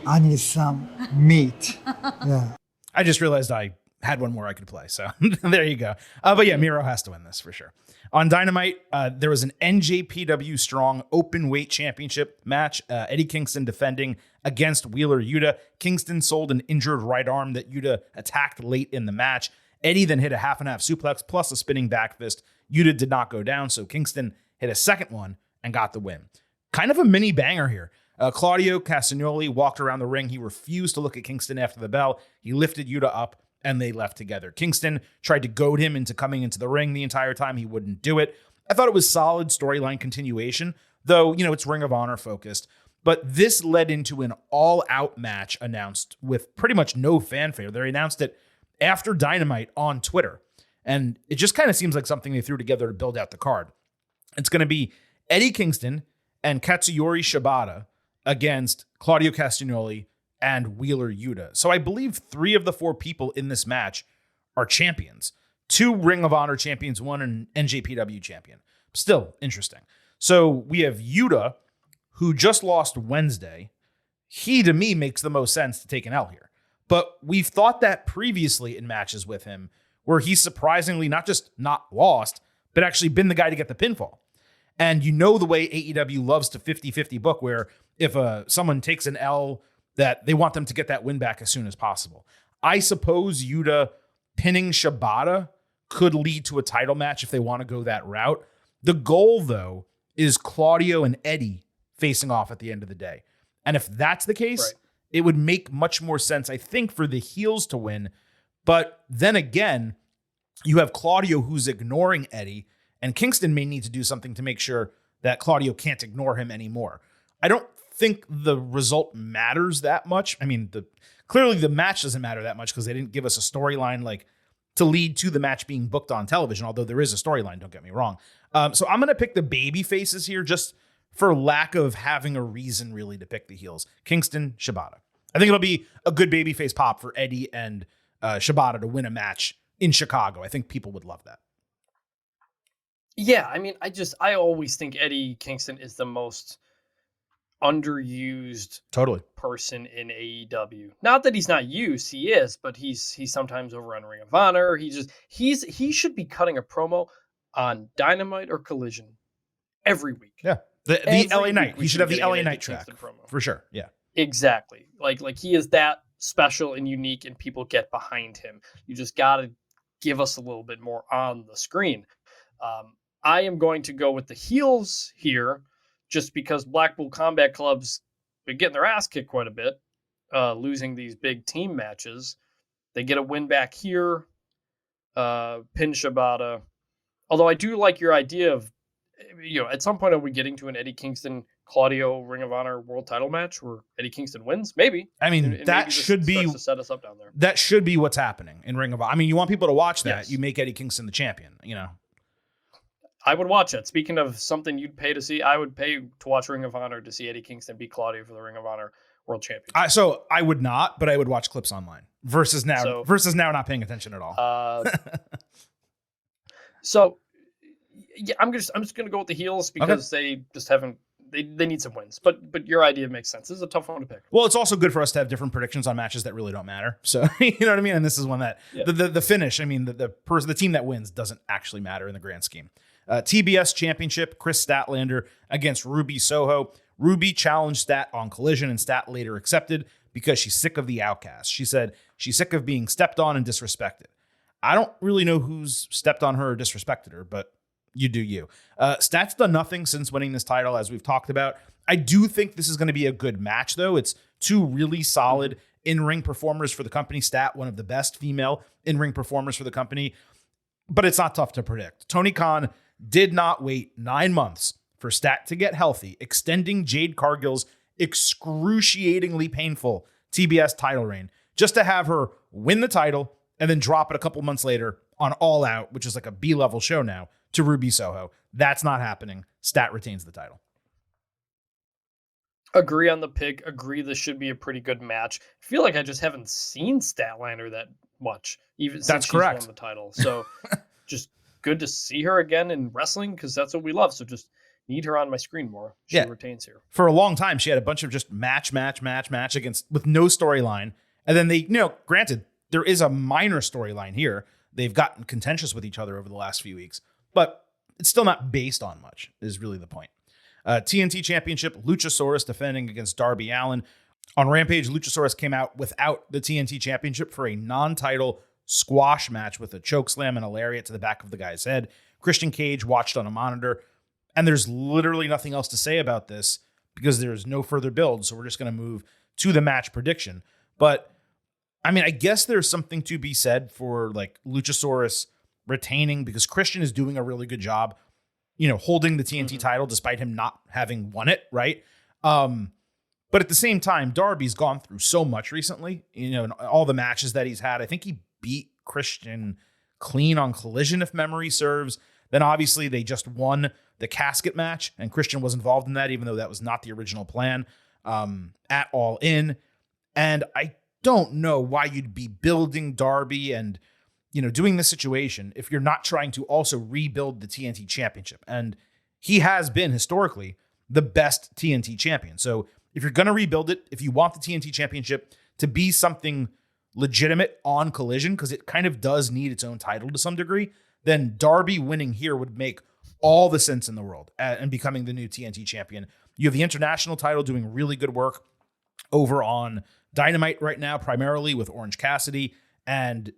I need some meat. Yeah. I just realized I had one more I could play, so there you go. But yeah, Miro has to win this for sure. On Dynamite, there was an NJPW Strong Open Weight Championship match. Eddie Kingston defending against Wheeler Yuta. Kingston sold an injured right arm that Yuta attacked late in the match. Eddie then hit a half and half suplex plus a spinning back fist. Yuta did not go down, so Kingston hit a second one and got the win. Kind of a mini banger here. Claudio Castagnoli walked around the ring. He refused to look at Kingston after the bell. He lifted Yuta up, and they left together. Kingston tried to goad him into coming into the ring the entire time. He wouldn't do it. I thought it was solid storyline continuation, though, it's Ring of Honor focused. But this led into an all-out match announced with pretty much no fanfare. They announced it after Dynamite on Twitter. And it just kind of seems like something they threw together to build out the card. It's going to be Eddie Kingston and Katsuyori Shibata against Claudio Castagnoli and Wheeler Yuta. So I believe 3 of the 4 people in this match are champions. 2 Ring of Honor champions, 1 an NJPW champion. Still interesting. So we have Yuta, who just lost Wednesday. He, to me, makes the most sense to take an L here. But we've thought that previously in matches with him, where he's surprisingly not just not lost, but actually been the guy to get the pinfall. And you know the way AEW loves to 50-50 book, where if someone takes an L, that they want them to get that win back as soon as possible. I suppose Yuta pinning Shibata could lead to a title match if they want to go that route. The goal, though, is Claudio and Eddie facing off at the end of the day. And if that's the case, it would make much more sense, I think, for the heels to win. But then again, you have Claudio who's ignoring Eddie, and Kingston may need to do something to make sure that Claudio can't ignore him anymore. I don't think the result matters that much. I mean, clearly the match doesn't matter that much because they didn't give us a storyline like to lead to the match being booked on television, although there is a storyline, don't get me wrong. So I'm going to pick the baby faces here just for lack of having a reason really to pick the heels. Kingston, Shibata. I think it'll be a good babyface pop for Eddie and Shibata to win a match in Chicago. I think people would love that. Yeah, I mean, I always think Eddie Kingston is the most underused person in AEW. Not that he's not used, he is, but he's sometimes over on Ring of Honor. He should be cutting a promo on Dynamite or Collision every week. Yeah. The LA Knight. He should have the LA Knight track for sure. Yeah. Exactly. Like he is that special and unique, and people get behind him. You just got to give us a little bit more on the screen. I am going to go with the heels here, just because Blackpool Combat Club's been getting their ass kicked quite a bit, losing these big team matches. They get a win back here, pin Shibata. Although I do like your idea of, at some point are we getting to an Eddie Kingston Claudio Ring of Honor world title match where Eddie Kingston wins? Maybe. I mean, and that should be to set us up down there. That should be what's happening in Ring of Honor. I mean, you want people to watch that. Yes. You make Eddie Kingston the champion, I would watch it. Speaking of something you'd pay to see, I would pay to watch Ring of Honor to see Eddie Kingston beat Claudio for the Ring of Honor World Championship. So I would not, but I would watch clips online versus now not paying attention at all. So yeah, I'm just gonna go with the heels because they just haven't. They need some wins, but your idea makes sense. This is a tough one to pick. Well, it's also good for us to have different predictions on matches that really don't matter. So you know what I mean. And this is one that the finish. I mean, the team that wins doesn't actually matter in the grand scheme. TBS Championship, Chris Statlander against Ruby Soho. Ruby challenged Stat on Collision, and Stat later accepted because she's sick of the outcast. She said she's sick of being stepped on and disrespected. I don't really know who's stepped on her or disrespected her, but you do you. Stat's done nothing since winning this title, as we've talked about. I do think this is going to be a good match, though. It's 2 really solid in-ring performers for the company. Stat, one of the best female in-ring performers for the company, but it's not tough to predict. Tony Khan did not wait 9 months for Stat to get healthy, extending Jade Cargill's excruciatingly painful TBS title reign, just to have her win the title and then drop it a couple months later on All Out, which is like a B-level show now, to Ruby Soho. That's not happening. Stat retains the title. Agree on the pick. Agree this should be a pretty good match. I feel like I just haven't seen Statlander that much, even since she's won the title. So just good to see her again in wrestling, because that's what we love. So just need her on my screen more. She retains here. For a long time, she had a bunch of just match with no storyline. And then they, granted, there is a minor storyline here. They've gotten contentious with each other over the last few weeks, but it's still not based on much, is really the point. TNT Championship, Luchasaurus defending against Darby Allin. On Rampage, Luchasaurus came out without the TNT Championship for a non-title squash match with a chokeslam and a lariat to the back of the guy's head. Christian Cage watched on a monitor, and there's literally nothing else to say about this because there's no further build, so we're just going to move to the match prediction. But, I mean, I guess there's something to be said for, like, Luchasaurus retaining, because Christian is doing a really good job, holding the TNT title despite him not having won it, right? But at the same time, Darby's gone through so much recently, in all the matches that he's had. I think he beat Christian clean on Collision, if memory serves. Then obviously they just won the casket match, and Christian was involved in that, even though that was not the original plan, at All In. And I don't know why you'd be building Darby and, doing this situation if you're not trying to also rebuild the TNT Championship. And he has been historically the best TNT champion. So if you're going to rebuild it, if you want the TNT Championship to be something legitimate on Collision, because it kind of does need its own title to some degree, then Darby winning here would make all the sense in the world and becoming the new TNT champion. You have the international title doing really good work over on Dynamite right now, primarily with Orange Cassidy, and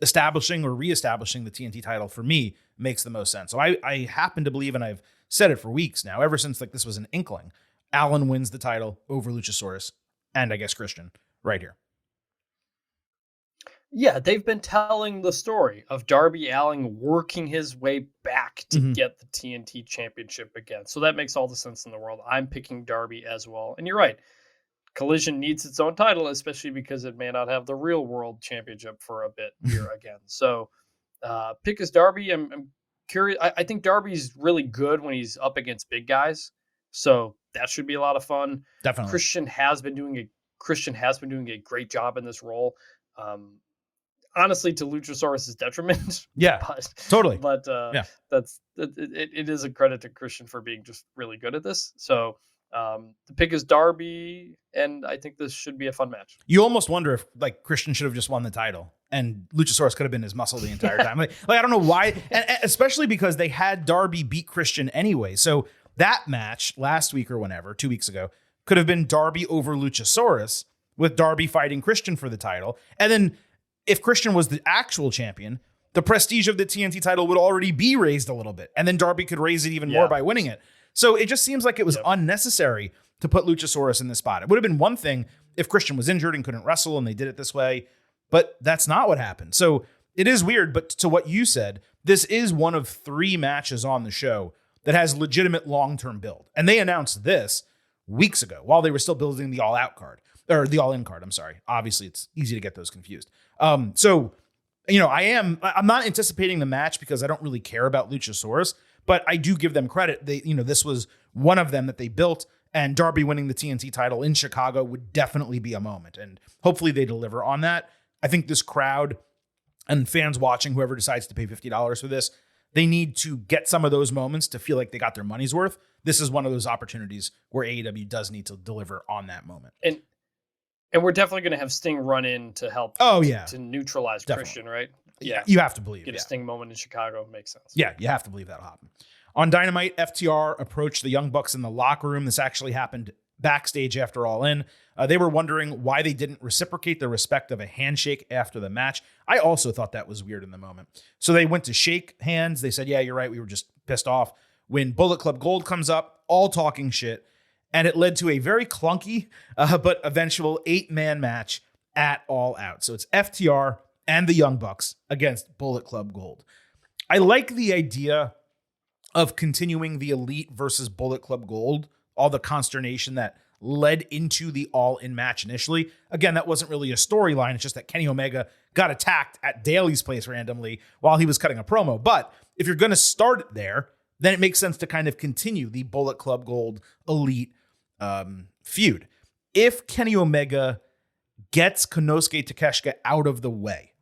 establishing or reestablishing the TNT title for me makes the most sense. So I happen to believe, and I've said it for weeks now, ever since this was an inkling, Allen wins the title over Luchasaurus and I guess Christian right here. Yeah, they've been telling the story of Darby Allin working his way back to get the TNT Championship again. So that makes all the sense in the world. I'm picking Darby as well. And you're right. Collision needs its own title, especially because it may not have the real world championship for a bit here again. So pick is Darby. I'm curious. I think Darby's really good when he's up against big guys. So that should be a lot of fun. Definitely. Christian has been doing a great job in this role. Honestly, to Luchasaurus' detriment. Yeah, totally. But it is a credit to Christian for being just really good at this. So the pick is Darby, and I think this should be a fun match. You almost wonder if Christian should have just won the title, and Luchasaurus could have been his muscle the entire time. I don't know why, and especially because they had Darby beat Christian anyway. So that match last week or whenever, 2 weeks ago, could have been Darby over Luchasaurus with Darby fighting Christian for the title, and then if Christian was the actual champion, the prestige of the TNT title would already be raised a little bit, and then Darby could raise it even more by winning it. So it just seems like it was unnecessary to put Luchasaurus in this spot. It would have been one thing if Christian was injured and couldn't wrestle and they did it this way, but that's not what happened. So it is weird, but to what you said, this is one of 3 matches on the show that has legitimate long-term build. And they announced this weeks ago while they were still building the All Out card. Or the All In card, I'm sorry. Obviously, it's easy to get those confused. I'm not anticipating the match because I don't really care about Luchasaurus, but I do give them credit. This was one of them that they built, and Darby winning the TNT title in Chicago would definitely be a moment, and hopefully they deliver on that. I think this crowd and fans watching, whoever decides to pay $50 for this, they need to get some of those moments to feel like they got their money's worth. This is one of those opportunities where AEW does need to deliver on that moment. And we're definitely going to have Sting run in to help. To neutralize Christian, right? Yeah, you have to believe. Get a Sting moment in Chicago makes sense. Yeah, you have to believe that'll happen. On Dynamite, FTR approached the Young Bucks in the locker room. This actually happened backstage after All In. They were wondering why they didn't reciprocate the respect of a handshake after the match. I also thought that was weird in the moment. So they went to shake hands. They said, "Yeah, you're right. We were just pissed off." When Bullet Club Gold comes up, all talking shit. And it led to a very clunky, but eventual 8-man match at All Out. So it's FTR and the Young Bucks against Bullet Club Gold. I like the idea of continuing the Elite versus Bullet Club Gold, all the consternation that led into the All In match initially. Again, that wasn't really a storyline. It's just that Kenny Omega got attacked at Daly's place randomly while he was cutting a promo. But if you're going to start it there, then it makes sense to kind of continue the Bullet Club Gold Elite feud. If Kenny Omega gets Konosuke Takeshita out of the way,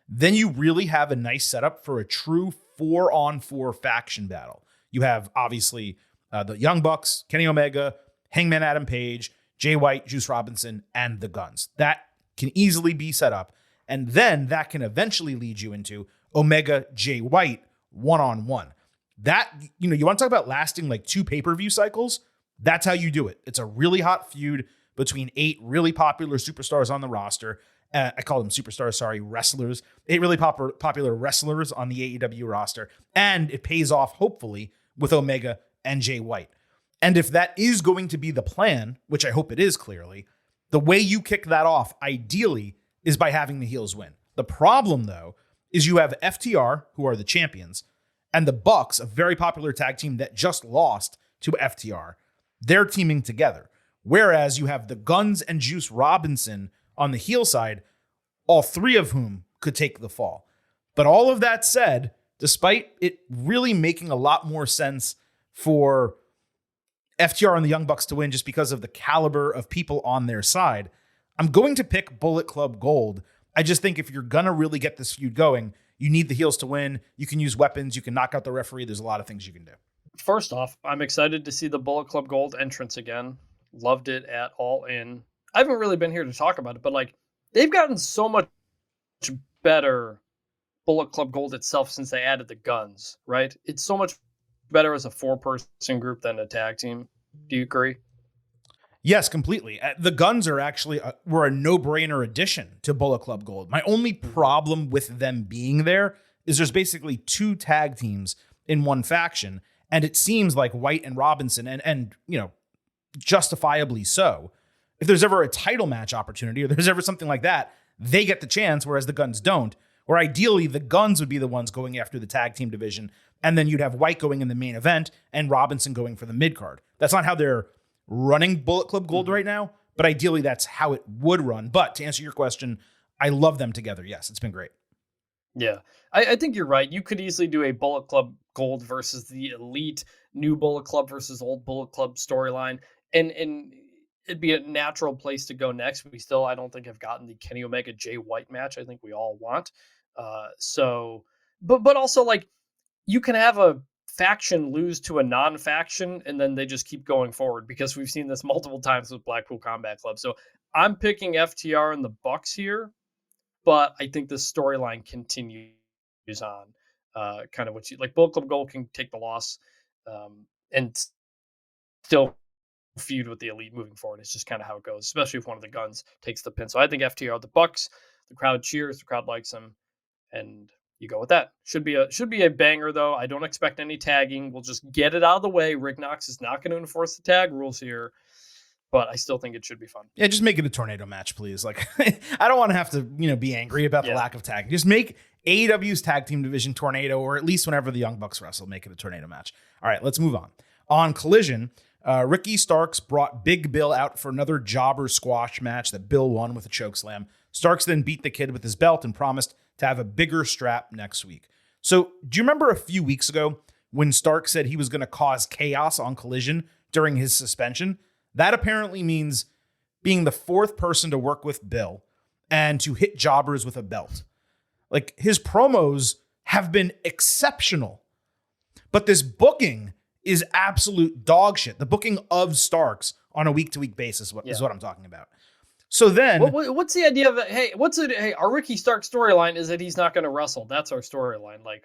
then you really have a nice setup for a true 4-on-4 faction battle. You have obviously the Young Bucks, Kenny Omega, Hangman Adam Page, Jay White, Juice Robinson, and the Guns. That can easily be set up. And then that can eventually lead you into Omega, Jay White, 1-on-1. That, you want to talk about lasting like 2 pay-per-view cycles? That's how you do it. It's a really hot feud between 8 really popular superstars on the roster. I call them superstars, wrestlers. 8 really popular wrestlers on the AEW roster. And it pays off, hopefully, with Omega and Jay White. And if that is going to be the plan, which I hope it is clearly, the way you kick that off, ideally, is by having the heels win. The problem, though, is you have FTR, who are the champions, and the Bucks, a very popular tag team that just lost to FTR. They're teaming together. Whereas you have the Guns and Juice Robinson on the heel side, all three of whom could take the fall. But all of that said, despite it really making a lot more sense for FTR and the Young Bucks to win just because of the caliber of people on their side, I'm going to pick Bullet Club Gold. I just think if you're going to really get this feud going, you need the heels to win. You can use weapons. You can knock out the referee. There's a lot of things you can do. First off, I'm excited to see the Bullet Club Gold entrance again. Loved it at All In. I haven't really been here to talk about it, but like they've gotten so much better, Bullet Club Gold itself, since they added the Guns, right? It's so much better as a 4-person group than a tag team. Do you agree? Yes, completely. The Guns are actually were a no-brainer addition to Bullet Club Gold. My only problem with them being there is there's basically 2 tag teams in one faction, and it seems like White and Robinson, and you know, justifiably so, if there's ever a title match opportunity or there's ever something like that, they get the chance, whereas the Guns don't. Where ideally the Guns would be the ones going after the tag team division, and then you'd have White going in the main event and Robinson going for the mid card. That's not how they're running Bullet Club Gold right now, but ideally that's how it would run. But to answer your question, I love them together. Yes, it's been great. Yeah, I think you're right. You could easily do a Bullet Club Gold versus the Elite, new Bullet Club versus old Bullet Club storyline, and it'd be a natural place to go next. We still, I don't think, have gotten the Kenny Omega Jay White match I think we all want. But also, like, you can have a faction lose to a non-faction and then they just keep going forward, because we've seen this multiple times with Blackpool Combat Club. So I'm picking FTR and the Bucks here, but I think the storyline continues on. Kind of what you like. Bullet Club Gold can take the loss and still feud with the Elite moving forward. It's just kind of how it goes, especially if one of the Guns takes the pin. So I think FTR, the Bucks, the crowd cheers, the crowd likes them, and you go with that. Should be a banger, though. I don't expect any tagging. We'll just get it out of the way. Rick Knox is not going to enforce the tag rules here, but I still think it should be fun. Yeah, just make it a tornado match, please. Like, I don't want to have to, be angry about the lack of tagging. Just make AEW's tag team division tornado, or at least whenever the Young Bucks wrestle, make it a tornado match. All right, let's move on. On Collision, Ricky Starks brought Big Bill out for another jobber squash match that Bill won with a chokeslam. Starks then beat the Kid with his belt and promised to have a bigger strap next week. So, do you remember a few weeks ago when Starks said he was going to cause chaos on Collision during his suspension? That apparently means being the 4th person to work with Bill and to hit jobbers with a belt. Like, his promos have been exceptional, but this booking is absolute dog shit. The booking of Starks on a week-to-week basis is what I'm talking about. So then, what's the idea of it? Hey, our Ricky Stark storyline is that he's not going to wrestle. That's our storyline. Like,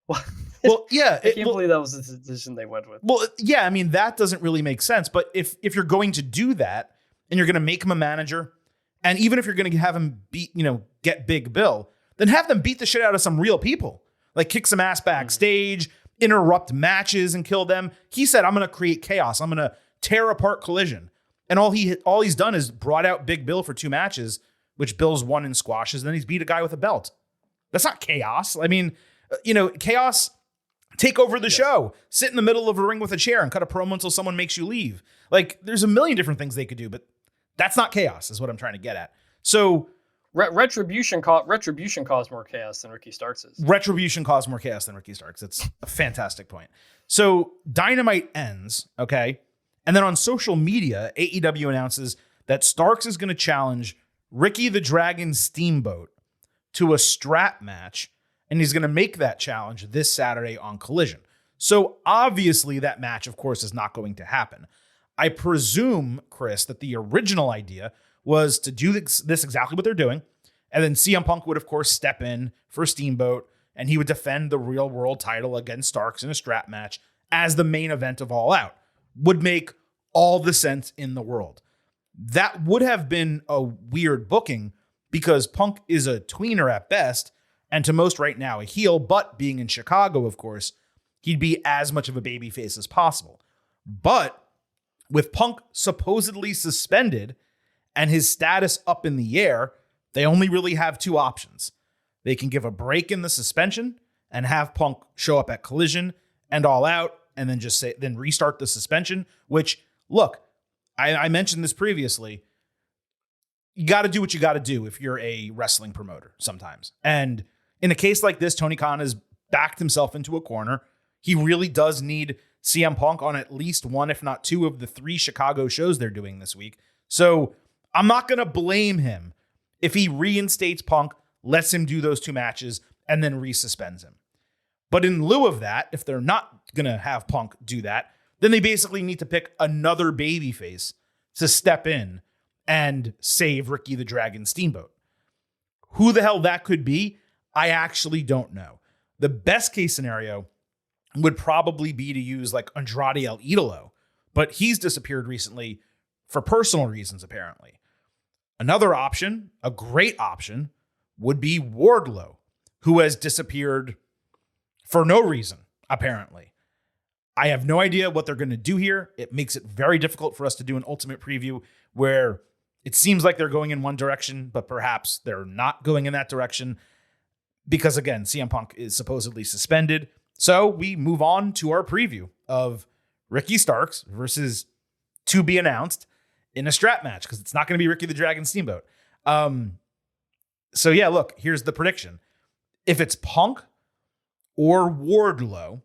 what? Well, yeah, I can't believe that was the decision they went with. Well, yeah, I mean, that doesn't really make sense. But if you're going to do that and you're going to make him a manager, and even if you're going to have him get Big Bill, then have them beat the shit out of some real people, like kick some ass backstage, interrupt matches and kill them. He said, I'm going to create chaos. I'm going to tear apart Collision. And all he's done is brought out Big Bill for 2 matches, which Bill's won in squashes, and then he's beat a guy with a belt. That's not chaos. I mean, chaos, take over the show, sit in the middle of a ring with a chair and cut a promo until someone makes you leave. Like, there's a million different things they could do, but that's not chaos, is what I'm trying to get at. So Retribution caused more chaos than Ricky Starks is. Retribution caused more chaos than Ricky Starks. It's a fantastic point. So Dynamite ends, okay? And then on social media, AEW announces that Starks is going to challenge Ricky the Dragon Steamboat to a strap match, and he's going to make that challenge this Saturday on Collision. So obviously that match, of course, is not going to happen. I presume, Chris, that the original idea was to do this exactly what they're doing, and then CM Punk would, of course, step in for Steamboat, and he would defend the real world title against Starks in a strap match as the main event of All Out. Would make all the sense in the world. That would have been a weird booking because Punk is a tweener at best, and to most right now a heel, but being in Chicago, of course, he'd be as much of a babyface as possible. But with Punk supposedly suspended and his status up in the air, they only really have 2 options. They can give a break in the suspension and have Punk show up at Collision and All Out, and then restart the suspension, which, look, I mentioned this previously. You got to do what you got to do if you're a wrestling promoter sometimes. And in a case like this, Tony Khan has backed himself into a corner. He really does need CM Punk on at least one, if not two, of the 3 Chicago shows they're doing this week. So I'm not going to blame him if he reinstates Punk, lets him do those 2 matches, and then resuspends him. But in lieu of that, if they're not going to have Punk do that, then they basically need to pick another babyface to step in and save Ricky the Dragon Steamboat. Who the hell that could be, I actually don't know. The best case scenario would probably be to use like Andrade El Idolo, but he's disappeared recently for personal reasons, apparently. Another option, a great option, would be Wardlow, who has disappeared for no reason, apparently. I have no idea what they're going to do here. It makes it very difficult for us to do an ultimate preview where it seems like they're going in one direction, but perhaps they're not going in that direction because, again, CM Punk is supposedly suspended. So we move on to our preview of Ricky Starks versus to be announced in a strap match because it's not going to be Ricky the Dragon Steamboat. So yeah, look, here's the prediction. If it's Punk or Wardlow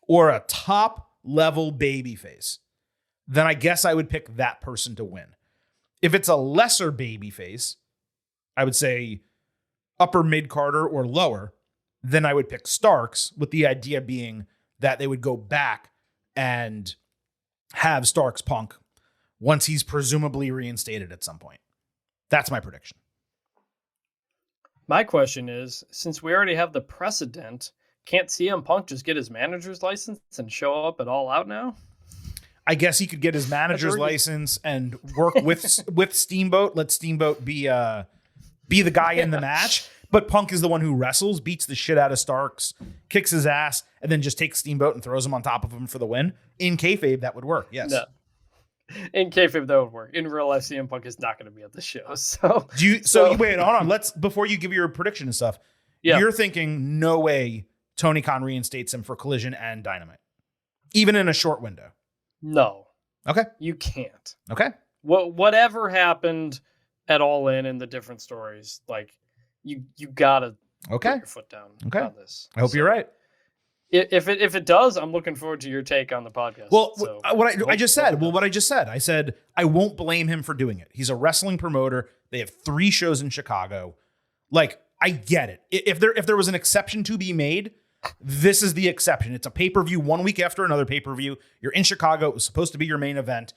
or a top level babyface, then I guess I would pick that person to win. If it's a lesser babyface, I would say upper mid-carder or lower, then I would pick Starks, with the idea being that they would go back and have Starks Punk once he's presumably reinstated at some point. That's my prediction. My question is, since we already have the precedent, can't CM Punk just get his manager's license and show up at All Out now? I guess he could get his manager's license and work with Steamboat. Let Steamboat be the guy in the match. But Punk is the one who wrestles, beats the shit out of Starks, kicks his ass, and then just takes Steamboat and throws him on top of him for the win. In kayfabe, that would work. Yes. No. In kayfabe, that would work. In real life, CM Punk is not going to be at the show. So wait, hold on. Before you give your prediction and stuff, you're thinking no way Tony Khan reinstates him for Collision and Dynamite, even in a short window. No. Okay. You can't. Okay. Whatever happened at All In and the different stories, like you gotta put your foot down on this. I hope you're right. If it does, I'm looking forward to your take on the podcast. Well, what I just said, I said I won't blame him for doing it. He's a wrestling promoter. They have 3 shows in Chicago. Like, I get it. If there was an exception to be made, this is the exception. It's a pay-per-view 1 week after another pay-per-view. You're in Chicago. It was supposed to be your main event.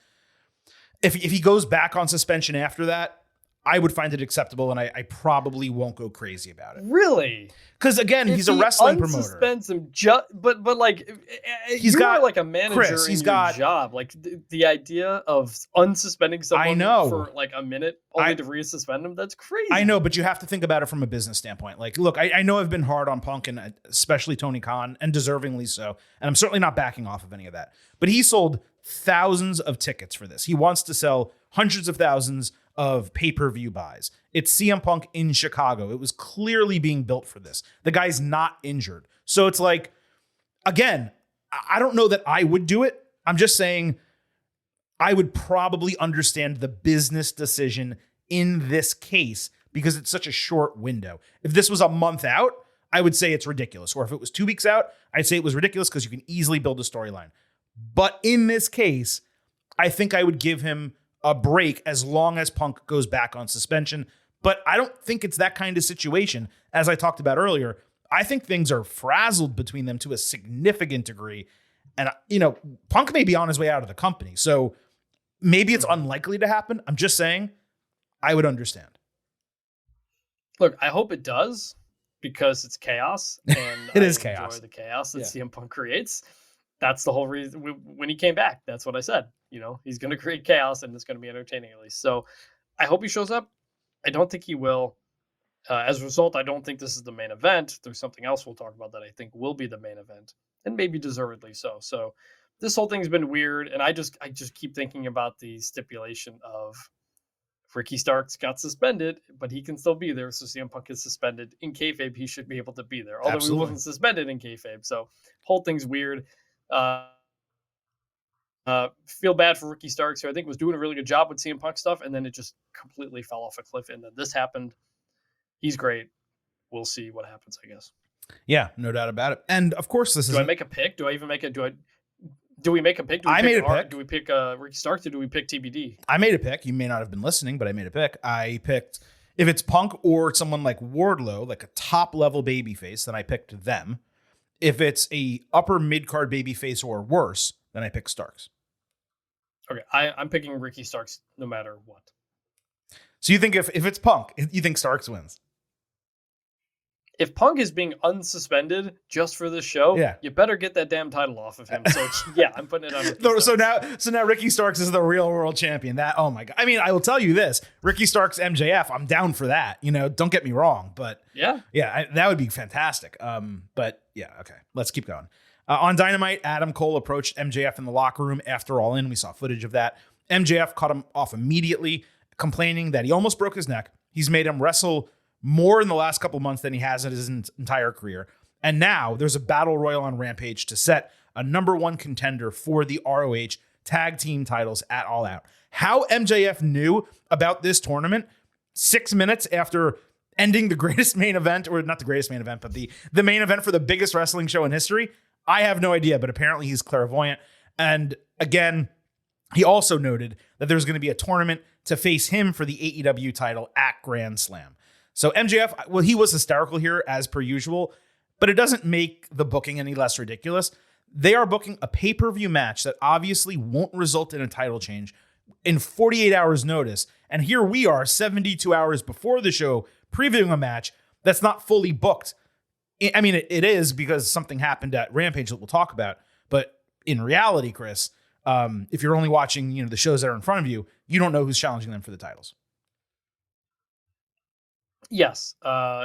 If he goes back on suspension after that, I would find it acceptable, and I probably won't go crazy about it. Really? Because again, he's a wrestling promoter. Him but like he's got like a manager Chris, in your job. Like the idea of unsuspending someone for like a minute only to resuspend him, that's crazy. I know, but you have to think about it from a business standpoint. Like, look, I know I've been hard on Punk and especially Tony Khan, and deservingly so. And I'm certainly not backing off of any of that. But he sold thousands of tickets for this. He wants to sell hundreds of thousands of pay-per-view buys. It's CM Punk in Chicago. It was clearly being built for this. The guy's not injured. So it's like, again, I don't know that I would do it. I'm just saying I would probably understand the business decision in this case because it's such a short window. If this was a month out, I would say it's ridiculous. Or if it was 2 weeks out, I'd say it was ridiculous because you can easily build a storyline. But in this case, I think I would give him a break as long as Punk goes back on suspension. But I don't think it's that kind of situation. As I talked about earlier, I think things are frazzled between them to a significant degree. And, Punk may be on his way out of the company. So maybe it's unlikely to happen. I'm just saying I would understand. Look, I hope it does because it's chaos. And it is chaos. Enjoy the chaos that CM Punk creates. That's the whole reason when he came back. That's what I said. He's going to create chaos and it's going to be entertaining at least. So I hope he shows up. I don't think he will. As a result, I don't think this is the main event. There's something else we'll talk about that I think will be the main event, and maybe deservedly so. So this whole thing's been weird, and I just keep thinking about the stipulation of Ricky Starks got suspended, but he can still be there. So CM Punk is suspended in kayfabe. He should be able to be there, although he wasn't suspended in kayfabe. So whole thing's weird. Feel bad for Ricky Starks, who I think was doing a really good job with CM Punk stuff, and then it just completely fell off a cliff. And then this happened. He's great. We'll see what happens, I guess. Yeah, no doubt about it. And of course, this is. Do I make a pick? Do I even make it? Do we make a pick? I made a pick. Do we pick Ricky Starks or do we pick TBD? I made a pick. You may not have been listening, but I made a pick. I picked, if it's Punk or someone like Wardlow, like a top level babyface, then I picked them. If it's a upper mid card babyface or worse, then I pick Starks. Okay, I'm picking Ricky Starks no matter what. So you think if it's Punk, you think Starks wins? If Punk is being unsuspended just for this show, yeah, you better get that damn title off of him. So yeah, I'm putting it on Ricky Starks. So now Ricky Starks is the real world champion. Oh my God. I mean, I will tell you this, Ricky Starks MJF, I'm down for that. Don't get me wrong, but yeah, that would be fantastic. But yeah, okay, let's keep going. On Dynamite, Adam Cole approached MJF in the locker room after All In. We saw footage of that. MJF cut him off immediately, complaining that he almost broke his neck. He's made him wrestle more in the last couple months than he has in his entire career. And now there's a battle royal on Rampage to set a number one contender for the ROH tag team titles at All Out. How MJF knew about this tournament 6 minutes after ending the greatest main event, or not the greatest main event, but the main event for the biggest wrestling show in history, I have no idea, but apparently he's clairvoyant. And again, he also noted that there's going to be a tournament to face him for the AEW title at Grand Slam. So MJF, well, he was hysterical here as per usual, but it doesn't make the booking any less ridiculous. They are booking a pay-per-view match that obviously won't result in a title change in 48 hours notice. And here we are 72 hours before the show previewing a match that's not fully booked. I mean, it is because something happened at Rampage that we'll talk about. But in reality, Chris, if you're only watching, the shows that are in front of you, you don't know who's challenging them for the titles. Yes,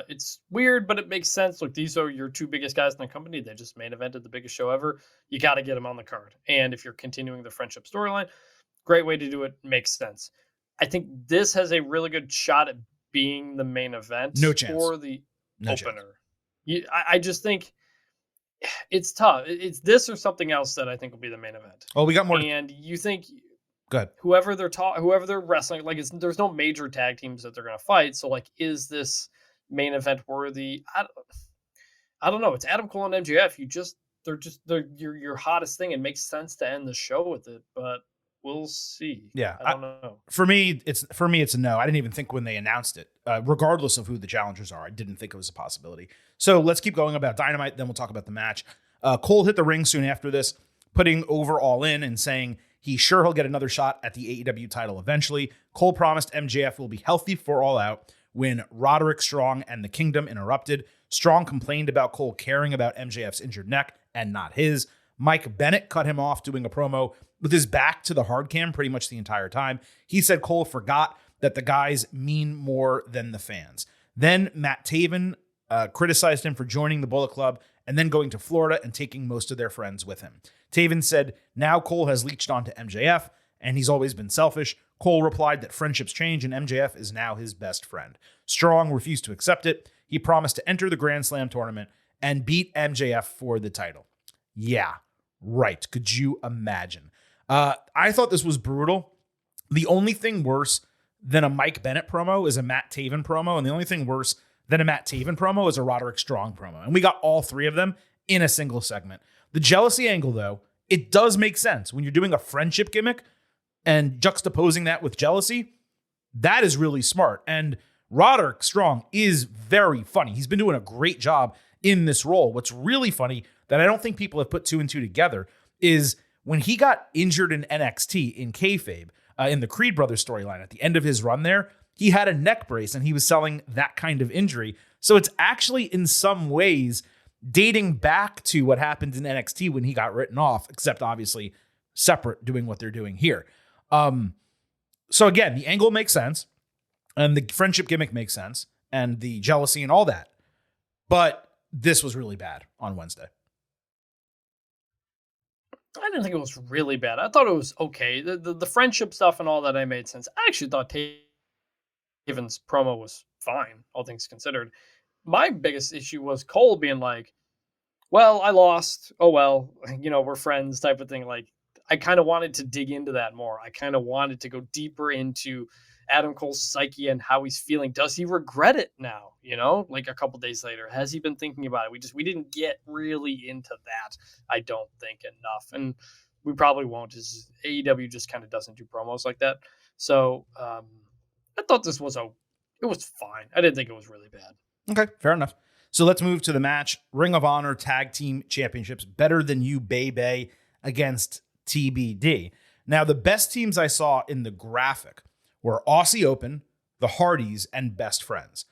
it's weird, but it makes sense. Look, these are your two biggest guys in the company. They just main evented the biggest show ever. You got to get them on the card. And if you're continuing the friendship storyline, great way to do it. Makes sense. I think this has a really good shot at being the main event. No chance. For the opener. I just think it's tough. It's this or something else that I think will be the main event. Oh, we got more. And you think... Good. Whoever they're wrestling, like there's no major tag teams that they're going to fight. So like, is this main event worthy? I don't know. It's Adam Cole and MJF. They're your hottest thing. It makes sense to end the show with it, but we'll see. Yeah, I don't know. For me, it's a no. I didn't even think when they announced it, regardless of who the challengers are, I didn't think it was a possibility. So let's keep going about Dynamite. Then we'll talk about the match. Cole hit the ring soon after this, putting over All In and saying he's sure he'll get another shot at the AEW title eventually. Cole promised MJF will be healthy for All Out when Roderick Strong and the Kingdom interrupted. Strong complained about Cole caring about MJF's injured neck and not his. Mike Bennett cut him off doing a promo with his back to the hard cam pretty much the entire time. He said Cole forgot that the guys mean more than the fans. Then Matt Taven criticized him for joining the Bullet Club and then going to Florida and taking most of their friends with him. Taven said, now Cole has leached onto MJF, and he's always been selfish. Cole replied that friendships change, and MJF is now his best friend. Strong refused to accept it. He promised to enter the Grand Slam tournament and beat MJF for the title. Yeah, right. Could you imagine? I thought this was brutal. The only thing worse than a Mike Bennett promo is a Matt Taven promo, and the only thing worse than a Matt Taven promo is a Roderick Strong promo. And we got all three of them in a single segment. The jealousy angle, though, it does make sense. When you're doing a friendship gimmick and juxtaposing that with jealousy, that is really smart. And Roderick Strong is very funny. He's been doing a great job in this role. What's really funny that I don't think people have put two and two together is when he got injured in NXT in kayfabe, in the Creed Brothers storyline at the end of his run there, he had a neck brace and he was selling that kind of injury. So it's actually in some ways dating back to what happened in NXT when he got written off, except obviously separate doing what they're doing here. So again, the angle makes sense and the friendship gimmick makes sense and the jealousy and all that. But this was really bad on Wednesday. I didn't think it was really bad. I thought it was okay. The friendship stuff and all that I made sense. I actually thought Taven's promo was fine, all things considered. My biggest issue was Cole being like, well, I lost. Oh, well, we're friends type of thing. Like, I kind of wanted to dig into that more. I kind of wanted to go deeper into Adam Cole's psyche and how he's feeling. Does he regret it now? Like a couple days later, has he been thinking about it? We didn't get really into that. I don't think enough, and we probably won't. Is AEW just kind of doesn't do promos like that. So I thought it was fine. I didn't think it was really bad. Okay, fair enough. So let's move to the match. Ring of Honor Tag Team Championships. Better Than You, Baby against TBD. Now, the best teams I saw in the graphic were Aussie Open, the Hardys, and Best Friends.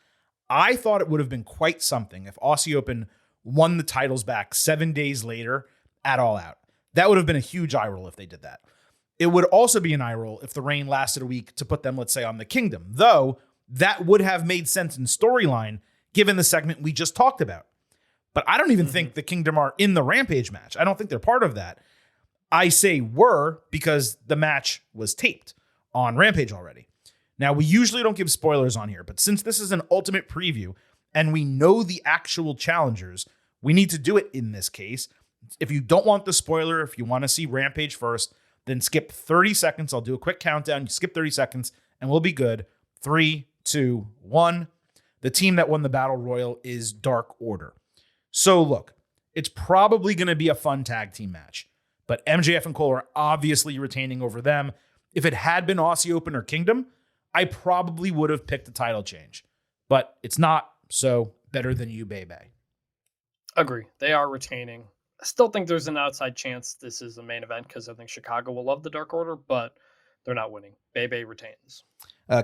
I thought it would have been quite something if Aussie Open won the titles back 7 days later at All Out. That would have been a huge eye roll if they did that. It would also be an eye roll if the reign lasted a week to put them, let's say, on the Kingdom, though that would have made sense in storyline given the segment we just talked about. But I don't even think the Kingdom are in the Rampage match. I don't think they're part of that. I say were because the match was taped on Rampage already. Now, we usually don't give spoilers on here, but since this is an ultimate preview and we know the actual challengers, we need to do it in this case. If you don't want the spoiler, if you want to see Rampage first, then skip 30 seconds. I'll do a quick countdown. You skip 30 seconds and we'll be good. 3, 2, 1. The team that won the Battle Royal is Dark Order. So look, it's probably going to be a fun tag team match, but MJF and Cole are obviously retaining over them. If it had been Aussie Open or Kingdom, I probably would have picked a title change, but it's not, so Better Than You, Baby. Agree. They are retaining. I still think there's an outside chance this is the main event because I think Chicago will love the Dark Order, but they're not winning. Bebe retains.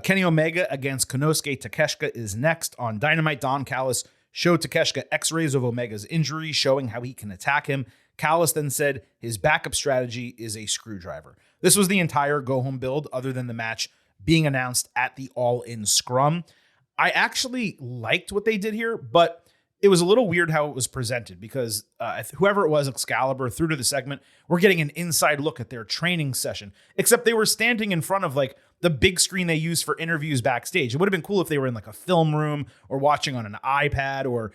Kenny Omega against Konosuke Takeshita is next on Dynamite. Don Callis showed Takeshita x-rays of Omega's injury, showing how he can attack him. Callis then said his backup strategy is a screwdriver. This was the entire go-home build other than the match being announced at the All-In Scrum. I actually liked what they did here, but it was a little weird how it was presented because whoever it was, Excalibur, through to the segment, we're getting an inside look at their training session, except they were standing in front of like the big screen they use for interviews backstage. It would have been cool if they were in like a film room or watching on an iPad or,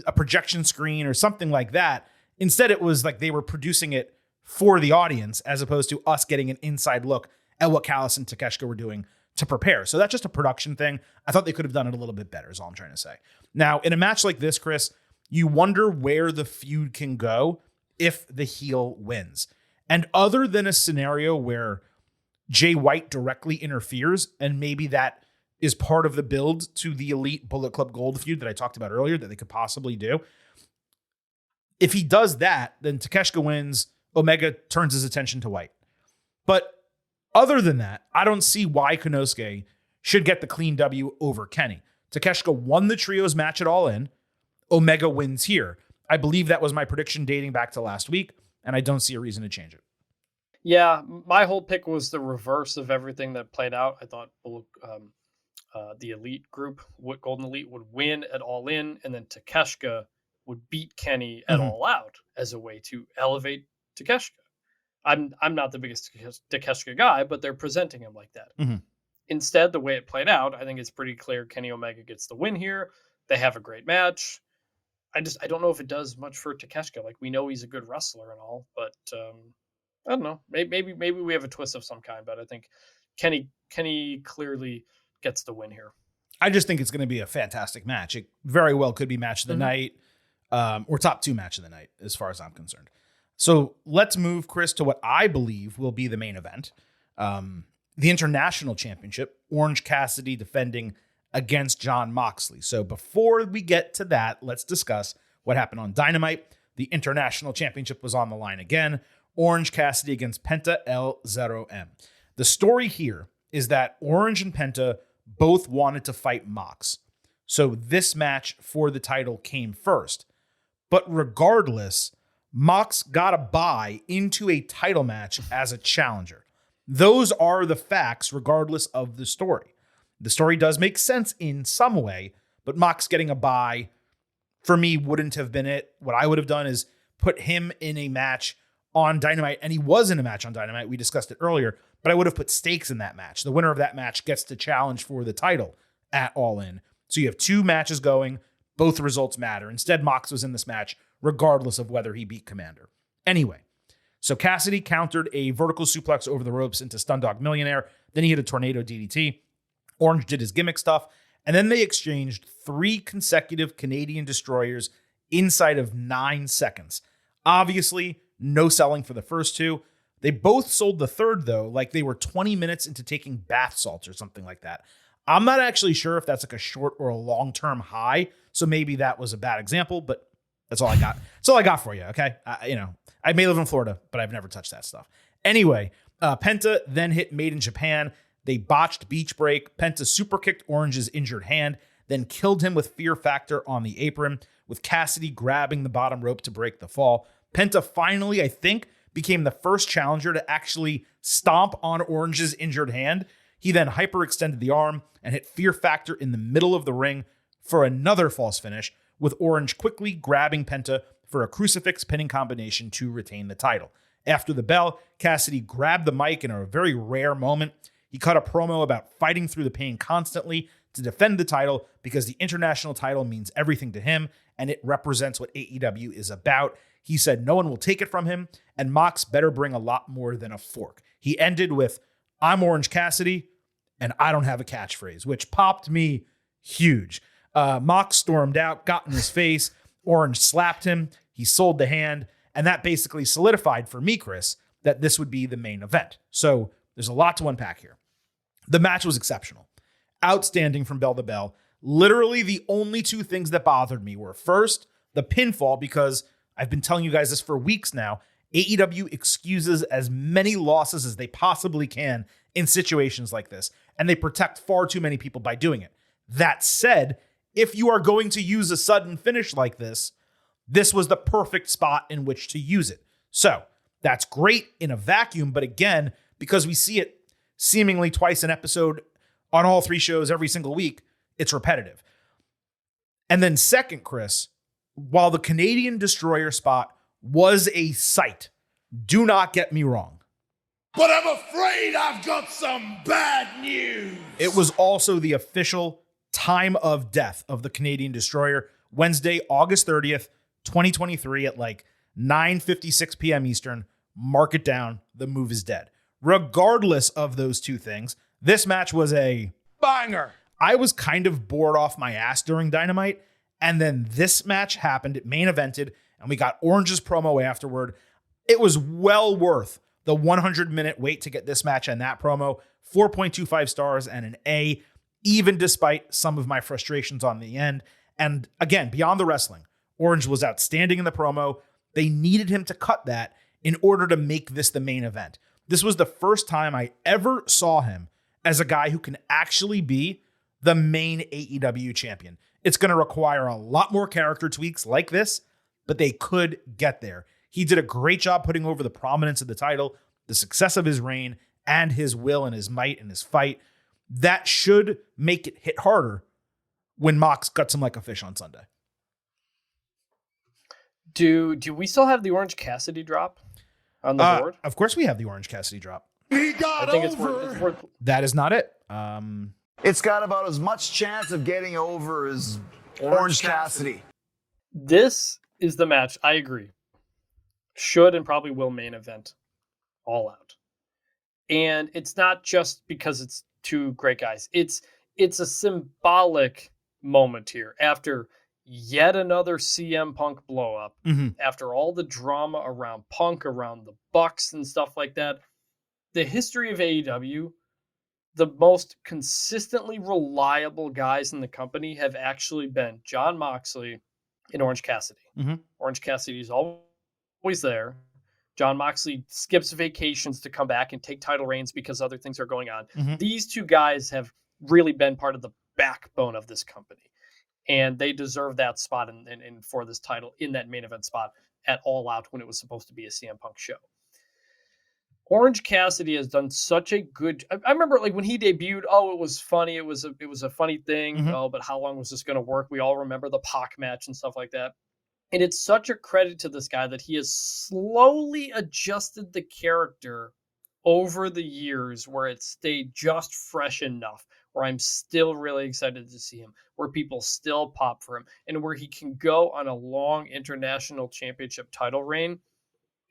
a projection screen or something like that. Instead, it was like they were producing it for the audience as opposed to us getting an inside look at what Callis and Takeshita were doing to prepare. So that's just a production thing. I thought they could have done it a little bit better is all I'm trying to say. Now, in a match like this, Chris, you wonder where the feud can go if the heel wins. And other than a scenario where Jay White directly interferes, and maybe that is part of the build to the Elite Bullet Club Gold feud that I talked about earlier that they could possibly do. If he does that, then Takeshita wins, Omega turns his attention to White. But other than that, I don't see why Konosuke should get the clean W over Kenny. Takeshita won the trios match at All In. Omega wins here. I believe that was my prediction dating back to last week, and I don't see a reason to change it. Yeah, my whole pick was the reverse of everything that played out. I thought the Elite group, Golden Elite, would win at All In, and then Takeshita would beat Kenny at All Out as a way to elevate Takeshita. I'm not the biggest Takeshita guy, but they're presenting him like that. Mm-hmm. Instead, the way it played out, I think it's pretty clear Kenny Omega gets the win here. They have a great match. I don't know if it does much for Takeshita. Like, we know he's a good wrestler and all, but I don't know. Maybe we have a twist of some kind, but I think Kenny clearly gets the win here. I just think it's going to be a fantastic match. It very well could be match of the night, or top 2 match of the night, as far as I'm concerned. So let's move, Chris, to what I believe will be the main event. The International Championship, Orange Cassidy defending against Jon Moxley. So before we get to that, let's discuss what happened on Dynamite. The International Championship was on the line again. Orange Cassidy against Penta El-Zero-M. The story here is that Orange and Penta both wanted to fight Mox. So this match for the title came first. But regardless, Mox got a bye into a title match as a challenger. Those are the facts regardless of the story. The story does make sense in some way, but Mox getting a bye for me wouldn't have been it. What I would have done is put him in a match on Dynamite, and he was in a match on Dynamite. We discussed it earlier, but I would have put stakes in that match. The winner of that match gets to challenge for the title at All In. So you have 2 matches going. Both results matter. Instead, Mox was in this match regardless of whether he beat Commander. Anyway, So Cassidy countered a vertical suplex over the ropes into Stun Dog Millionaire. Then he hit a tornado DDT. Orange did his gimmick stuff. And then they exchanged 3 consecutive Canadian destroyers inside of 9 seconds. Obviously, no selling for the first 2. They both sold the third, though, like they were 20 minutes into taking bath salts or something like that. I'm not actually sure if that's like a short or a long-term high, so maybe that was a bad example, but that's all I got. That's all I got for you, okay? I may live in Florida, but I've never touched that stuff. Anyway, Penta then hit Made in Japan. They botched Beach Break. Penta super kicked Orange's injured hand, then killed him with Fear Factor on the apron, with Cassidy grabbing the bottom rope to break the fall. Penta finally, I think, became the first challenger to actually stomp on Orange's injured hand. He then hyperextended the arm and hit Fear Factor in the middle of the ring for another false finish, with Orange quickly grabbing Penta for a crucifix pinning combination to retain the title. After the bell, Cassidy grabbed the mic in a very rare moment. He cut a promo about fighting through the pain constantly to defend the title because the international title means everything to him and it represents what AEW is about. He said no one will take it from him and Mox better bring a lot more than a fork. He ended with, "I'm Orange Cassidy and I don't have a catchphrase," which popped me huge. Mox stormed out, got in his face. Orange slapped him. He sold the hand. And that basically solidified for me, Chris, that this would be the main event. So there's a lot to unpack here. The match was exceptional. Outstanding from bell to bell. Literally the only 2 things that bothered me were, first, the pinfall, because I've been telling you guys this for weeks now. AEW excuses as many losses as they possibly can in situations like this, and they protect far too many people by doing it. That said, if you are going to use a sudden finish like this, this was the perfect spot in which to use it. So that's great in a vacuum, but again, because we see it seemingly twice an episode on all 3 shows every single week, it's repetitive. And then second, Chris, while the Canadian Destroyer spot was a sight, do not get me wrong, But I'm afraid I've got some bad news. it was also the official time of death of the Canadian Destroyer, Wednesday, August 30th, 2023 at like 9:56 p.m. Eastern. Mark it down. The move is dead. Regardless of those 2 things, this match was a Banger. I was kind of bored off my ass during Dynamite, and then this match happened. It main evented, and we got Orange's promo afterward. It was well worth the 100-minute wait to get this match and that promo. 4.25 stars and an A, even despite some of my frustrations on the end. And again, beyond the wrestling, Orange was outstanding in the promo. They needed him to cut that in order to make this the main event. This was the first time I ever saw him as a guy who can actually be the main AEW champion. It's going to require a lot more character tweaks like this, but they could get there. He did a great job putting over the prominence of the title, the success of his reign, and his will and his might and his fight. That should make it hit harder when Mox cuts him like a fish on Sunday. Do we still have the Orange Cassidy drop on the board? Of course we have the Orange Cassidy drop. He got I think it's over. worth. That is not it. It's got about as much chance of getting over as Orange Cassidy. This is the match. I agree. Should and probably will main event All Out. And it's not just because it's 2 great guys. It's a symbolic moment here after yet another CM Punk blow up. After all the drama around Punk, around the Bucks and stuff like that. The history of AEW, the most consistently reliable guys in the company have actually been Jon Moxley and Orange Cassidy. Orange Cassidy's always there. Jon Moxley skips vacations to come back and take title reigns because other things are going on. These 2 guys have really been part of the backbone of this company. And they deserve that spot in for this title in that main event spot at All Out when it was supposed to be a CM Punk show. Orange Cassidy has done such a good. I remember like when he debuted. Oh, it was funny. It was a funny thing. Oh, but how long was this going to work? We all remember the Pac match and stuff like that. And it's such a credit to this guy that he has slowly adjusted the character over the years, where it stayed just fresh enough, where I'm still really excited to see him, where people still pop for him, and where he can go on a long international championship title reign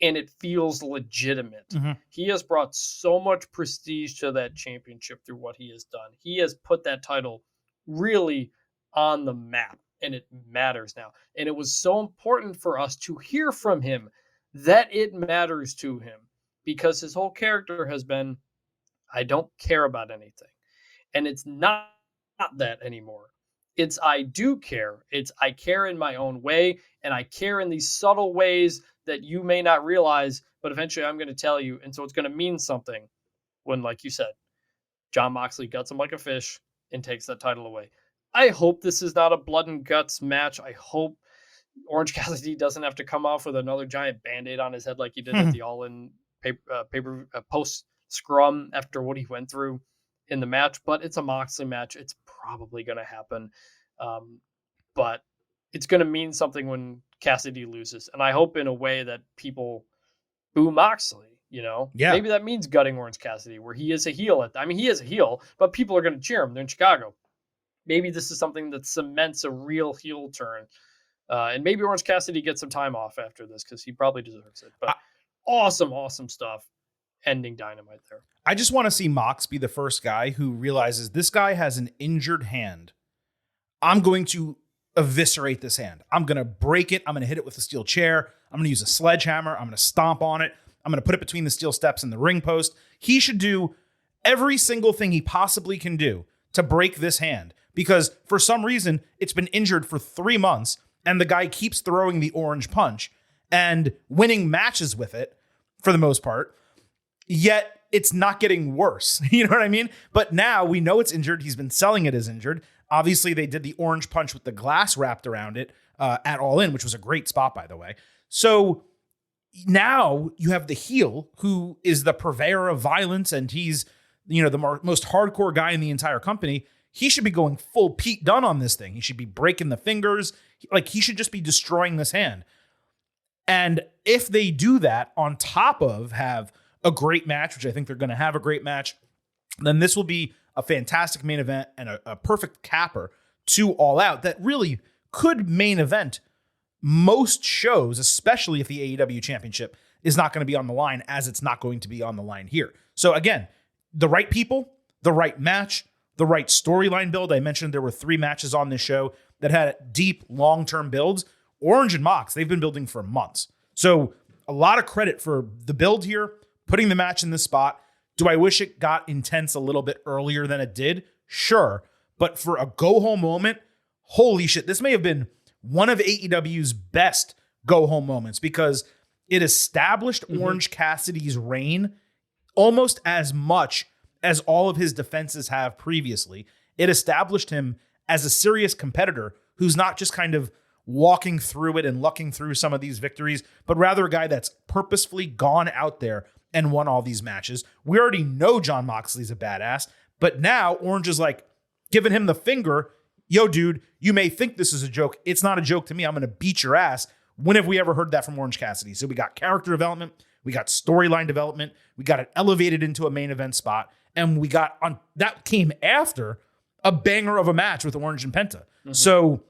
and it feels legitimate. Mhm. He has brought so much prestige to that championship through what he has done. He has put that title really on the map, and it matters now. And it was so important for us to hear from him that it matters to him, because his whole character has been, I don't care about anything. And it's not that anymore. It's I do care. It's I care in my own way, and I care in these subtle ways that you may not realize, but eventually I'm going to tell you. And so it's going to mean something when, like you said, Jon Moxley guts him like a fish and takes that title away. I hope this is not a blood and guts match. I hope Orange Cassidy doesn't have to come off with another giant Band-Aid on his head like he did at the All-In paper post scrum after what he went through in the match. But it's a Moxley match. It's probably going to happen. But it's going to mean something when Cassidy loses. And I hope in a way that people boo Moxley, you know? Yeah. Maybe that means gutting Orange Cassidy, where he is a heel. He is a heel, but people are going to cheer him. They're in Chicago. Maybe this is something that cements a real heel turn. And maybe Orange Cassidy gets some time off after this, because he probably deserves it. But awesome stuff ending Dynamite there. I just want to see Mox be the first guy who realizes this guy has an injured hand. I'm going to eviscerate this hand. I'm going to break it. I'm going to hit it with a steel chair. I'm going to use a sledgehammer. I'm going to stomp on it. I'm going to put it between the steel steps and the ring post. He should do every single thing he possibly can do to break this hand, because for some reason it's been injured for 3 months and the guy keeps throwing the orange punch and winning matches with it for the most part, yet it's not getting worse. You know what I mean? But now we know it's injured. He's been selling it as injured. Obviously, they did the orange punch with the glass wrapped around it at All In, which was a great spot, by the way. So now you have the heel, who is the purveyor of violence, and he's, you know, the most hardcore guy in the entire company. He should be going full Pete Dunne on this thing. He should be breaking the fingers. Like, he should just be destroying this hand. And if they do that on top of have a great match, which I think they're going to have a great match, then this will be a fantastic main event and a perfect capper to All Out that really could main event most shows, especially if the AEW championship is not going to be on the line, as it's not going to be on the line here. So again, the right people, the right match, the right storyline build. I mentioned there were 3 matches on this show that had deep, long-term builds. Orange and Mox, they've been building for months. So a lot of credit for the build here, putting the match in this spot. Do I wish it got intense a little bit earlier than it did? Sure. But for a go-home moment, holy shit, this may have been one of AEW's best go-home moments, because it established Orange Cassidy's reign almost as much as all of his defenses have previously. It established him as a serious competitor who's not just kind of walking through it and lucking through some of these victories, but rather a guy that's purposefully gone out there and won all these matches. We already know Jon Moxley's a badass, but now Orange is like giving him the finger. Yo, dude, you may think this is a joke. It's not a joke to me. I'm going to beat your ass. When have we ever heard that from Orange Cassidy? So we got character development. We got storyline development. We got it elevated into a main event spot. And we got on that came after a banger of a match with Orange and Penta. So,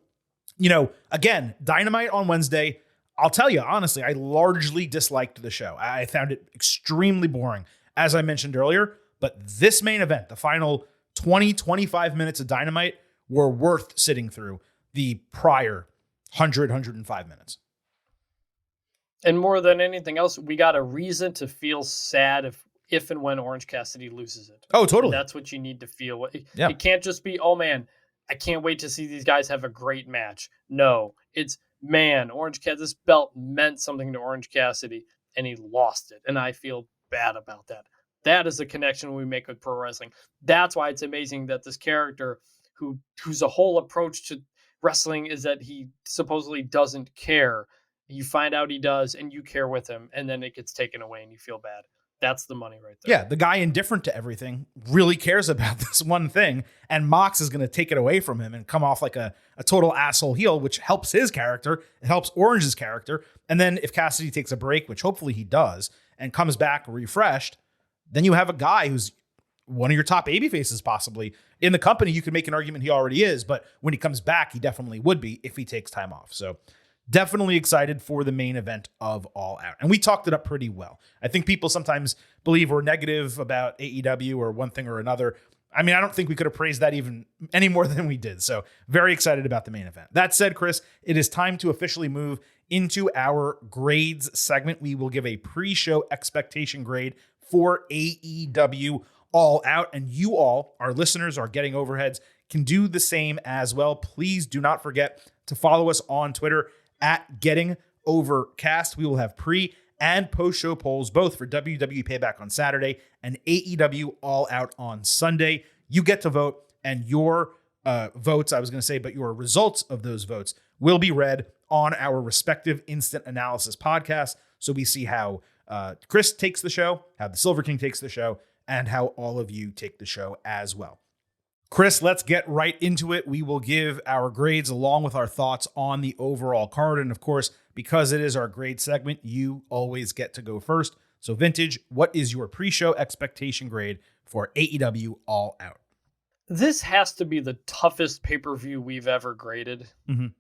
you know, again, Dynamite on Wednesday. I'll tell you, honestly, I largely disliked the show. I found it extremely boring, as I mentioned earlier. But this main event, the final 20, 25 minutes of Dynamite, were worth sitting through the prior 100, 105 minutes. And more than anything else, we got a reason to feel sad if and when Orange Cassidy loses it. Oh, totally. And that's what you need to feel. Yeah. It can't just be, oh man, I can't wait to see these guys have a great match. No, it's, man, this belt meant something to Orange Cassidy, and he lost it. And I feel bad about that. That is the connection we make with pro wrestling. That's why it's amazing that this character, whose whole approach to wrestling is that he supposedly doesn't care, you find out he does, and you care with him, and then it gets taken away and you feel bad. That's the money right there. Yeah, the guy indifferent to everything really cares about this one thing, and Mox is going to take it away from him and come off like a total asshole heel, which helps his character. It helps Orange's character. And then if Cassidy takes a break, which hopefully he does, and comes back refreshed, then you have a guy who's one of your top babyfaces possibly in the company. You can make an argument he already is, but when he comes back, he definitely would be if he takes time off. So definitely excited for the main event of All Out. And we talked it up pretty well. I think people sometimes believe we're negative about AEW or one thing or another. I mean, I don't think we could have praised that even any more than we did. So very excited about the main event. That said, Chris, it is time to officially move into our grades segment. We will give a pre-show expectation grade for AEW All Out. And you all, our listeners, our Getting Overheads, can do the same as well. Please do not forget to follow us on Twitter at Getting Overcast. We will have pre and post-show polls, both for WWE Payback on Saturday and AEW All Out on Sunday. You get to vote, and your votes, I was going to say, but your results of those votes will be read on our respective instant analysis podcast. So we see how Chris takes the show, how the Silver King takes the show, and how all of you take the show as well. Chris, let's get right into it. We will give our grades along with our thoughts on the overall card. And of course, because it is our grade segment, you always get to go first. So Vintage, what is your pre-show expectation grade for AEW All Out? This has to be the toughest pay-per-view we've ever graded,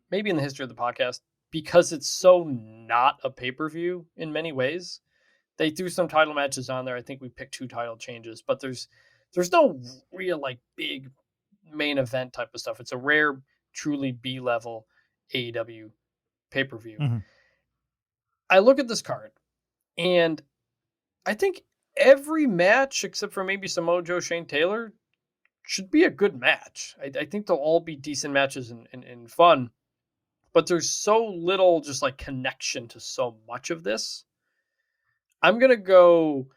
maybe in the history of the podcast, because it's so not a pay-per-view in many ways. They threw some title matches on there. I think we picked 2 title changes, but there's no real like big main event type of stuff. It's a rare, truly B-level AEW pay-per-view. I look at this card, and I think every match, except for maybe Samoa Joe, Shane Taylor, should be a good match. I think they'll all be decent matches and fun, but there's so little just like connection to so much of this. I'm going to go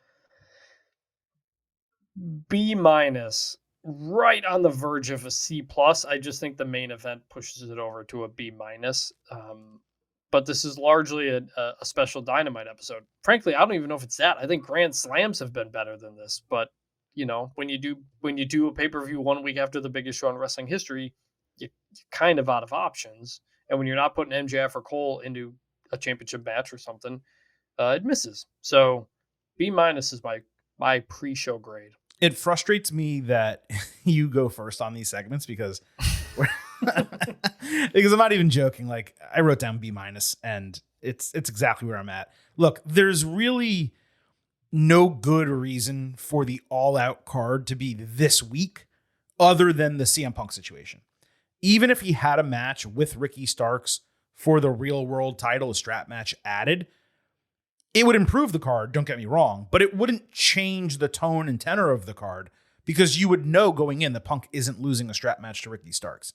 B-, right on the verge of a C+. I just think the main event pushes it over to a B-. But this is largely a special Dynamite episode. Frankly, I don't even know if it's that. I think Grand Slams have been better than this. But, you know, when you do a pay-per-view 1 week after the biggest show in wrestling history, you're kind of out of options. And when you're not putting MJF or Cole into a championship match or something, it misses. So B- is my pre-show grade. It frustrates me that you go first on these segments because I'm not even joking. Like, I wrote down B-, and it's exactly where I'm at. Look, there's really no good reason for the All Out card to be this week other than the CM Punk situation. Even if he had a match with Ricky Starks for the real world title, a strap match added, it would improve the card, don't get me wrong, but it wouldn't change the tone and tenor of the card because you would know going in that Punk isn't losing a strap match to Ricky Starks.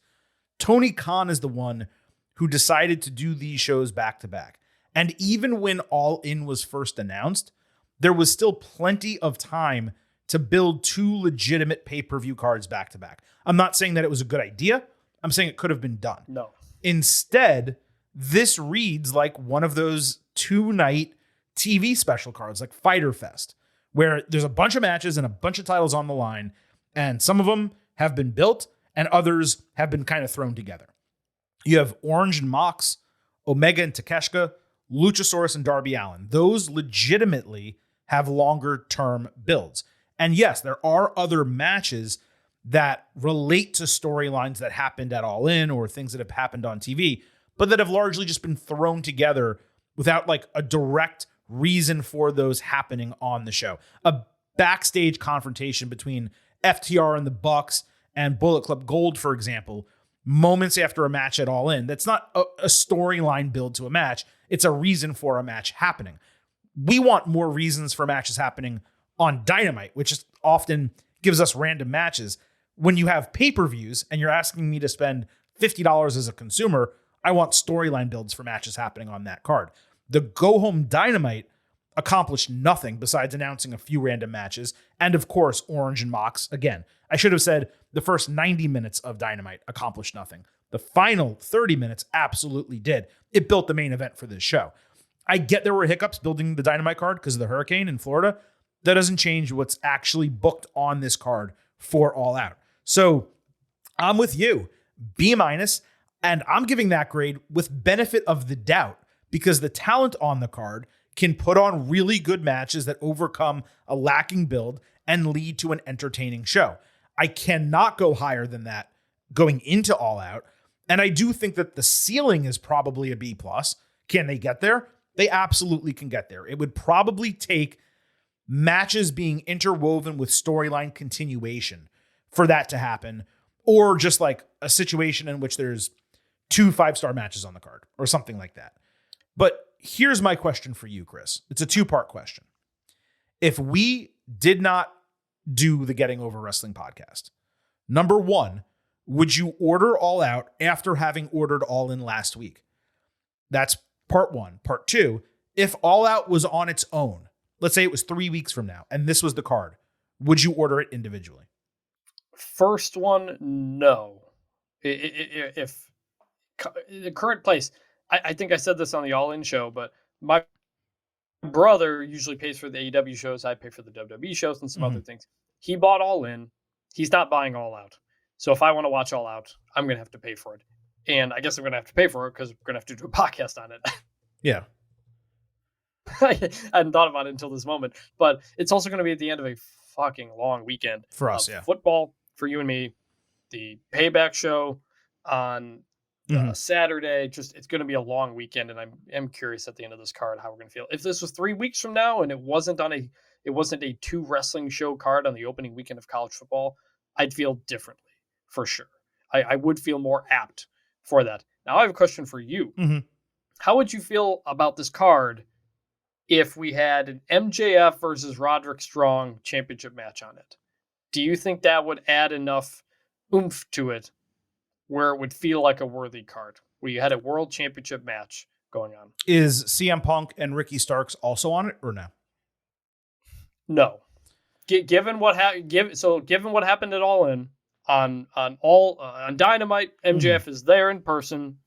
Tony Khan is the one who decided to do these shows back to back. And even when All In was first announced, there was still plenty of time to build 2 legitimate pay-per-view cards back to back. I'm not saying that it was a good idea. I'm saying it could have been done. No. Instead, this reads like one of those 2-night TV special cards like Fyter Fest, where there's a bunch of matches and a bunch of titles on the line, and some of them have been built and others have been kind of thrown together. You have Orange and Mox, Omega and Takeshita, Luchasaurus and Darby Allin. Those legitimately have longer term builds. And yes, there are other matches that relate to storylines that happened at All In or things that have happened on TV, but that have largely just been thrown together without like a direct reason for those happening on the show. A backstage confrontation between FTR and the Bucks and Bullet Club Gold, for example, moments after a match at All In. That's not a storyline build to a match. It's a reason for a match happening. We want more reasons for matches happening on Dynamite, which is often gives us random matches. When you have pay-per-views and you're asking me to spend $50 as a consumer, I want storyline builds for matches happening on that card. The Go Home Dynamite accomplished nothing besides announcing a few random matches. And of course, Orange and Mox. Again, I should have said the first 90 minutes of Dynamite accomplished nothing. The final 30 minutes absolutely did. It built the main event for this show. I get there were hiccups building the Dynamite card because of the hurricane in Florida. That doesn't change what's actually booked on this card for All Out. So I'm with you, B-, and I'm giving that grade with benefit of the doubt because the talent on the card can put on really good matches that overcome a lacking build and lead to an entertaining show. I cannot go higher than that going into All Out. And I do think that the ceiling is probably a B plus. Can they get there? They absolutely can get there. It would probably take matches being interwoven with storyline continuation for that to happen, or just like a situation in which there's 2 5-star matches on the card or something like that. But here's my question for you, Chris. It's a 2-part question. If we did not do the Getting Over Wrestling podcast, number 1, would you order All Out after having ordered All In last week? That's part 1. Part 2, if All Out was on its own, let's say it was 3 weeks from now, and this was the card, would you order it individually? First one, no. If the current place, I think I said this on the All In show, but my brother usually pays for the AEW shows. I pay for the WWE shows and some other things. He bought All In. He's not buying All Out. So if I want to watch All Out, I'm going to have to pay for it. And I guess I'm going to have to pay for it because we're going to have to do a podcast on it. Yeah. I hadn't thought about it until this moment. But it's also going to be at the end of a fucking long weekend. For us, yeah. Football for you and me. The Payback show on Saturday. Just it's going to be a long weekend, and I'm curious at the end of this card how we're going to feel. If this was 3 weeks from now and it wasn't a 2 wrestling show card on the opening weekend of college football, I'd feel differently for sure. I would feel more apt for that. Now I have a question for you. How would you feel about this card if we had an MJF versus Roderick Strong championship match on it? Do you think that would add enough oomph to it where it would feel like a worthy card, where you had a world championship match going on? Is CM Punk and Ricky Starks also on it or no? No. Given what happened at All In on Dynamite, MJF is there in person.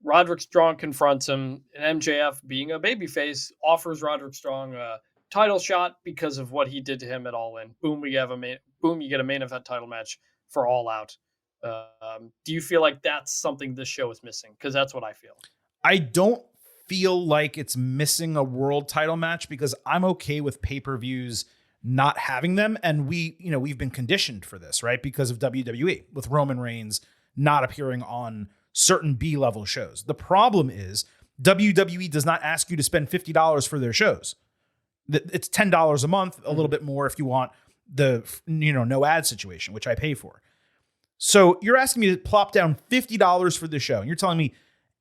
Roderick Strong confronts him, and MJF, being a babyface, offers Roderick Strong a title shot because of what he did to him at All In. Boom, you get a main event title match for All Out. Do you feel like that's something this show is missing? Because that's what I feel. I don't feel like it's missing a world title match because I'm okay with pay-per-views not having them. And we've been conditioned for this, right? Because of WWE with Roman Reigns not appearing on certain B-level shows. The problem is WWE does not ask you to spend $50 for their shows. It's $10 a month, a little bit more if you want the, no ad situation, which I pay for. So you're asking me to plop down $50 for the show. And you're telling me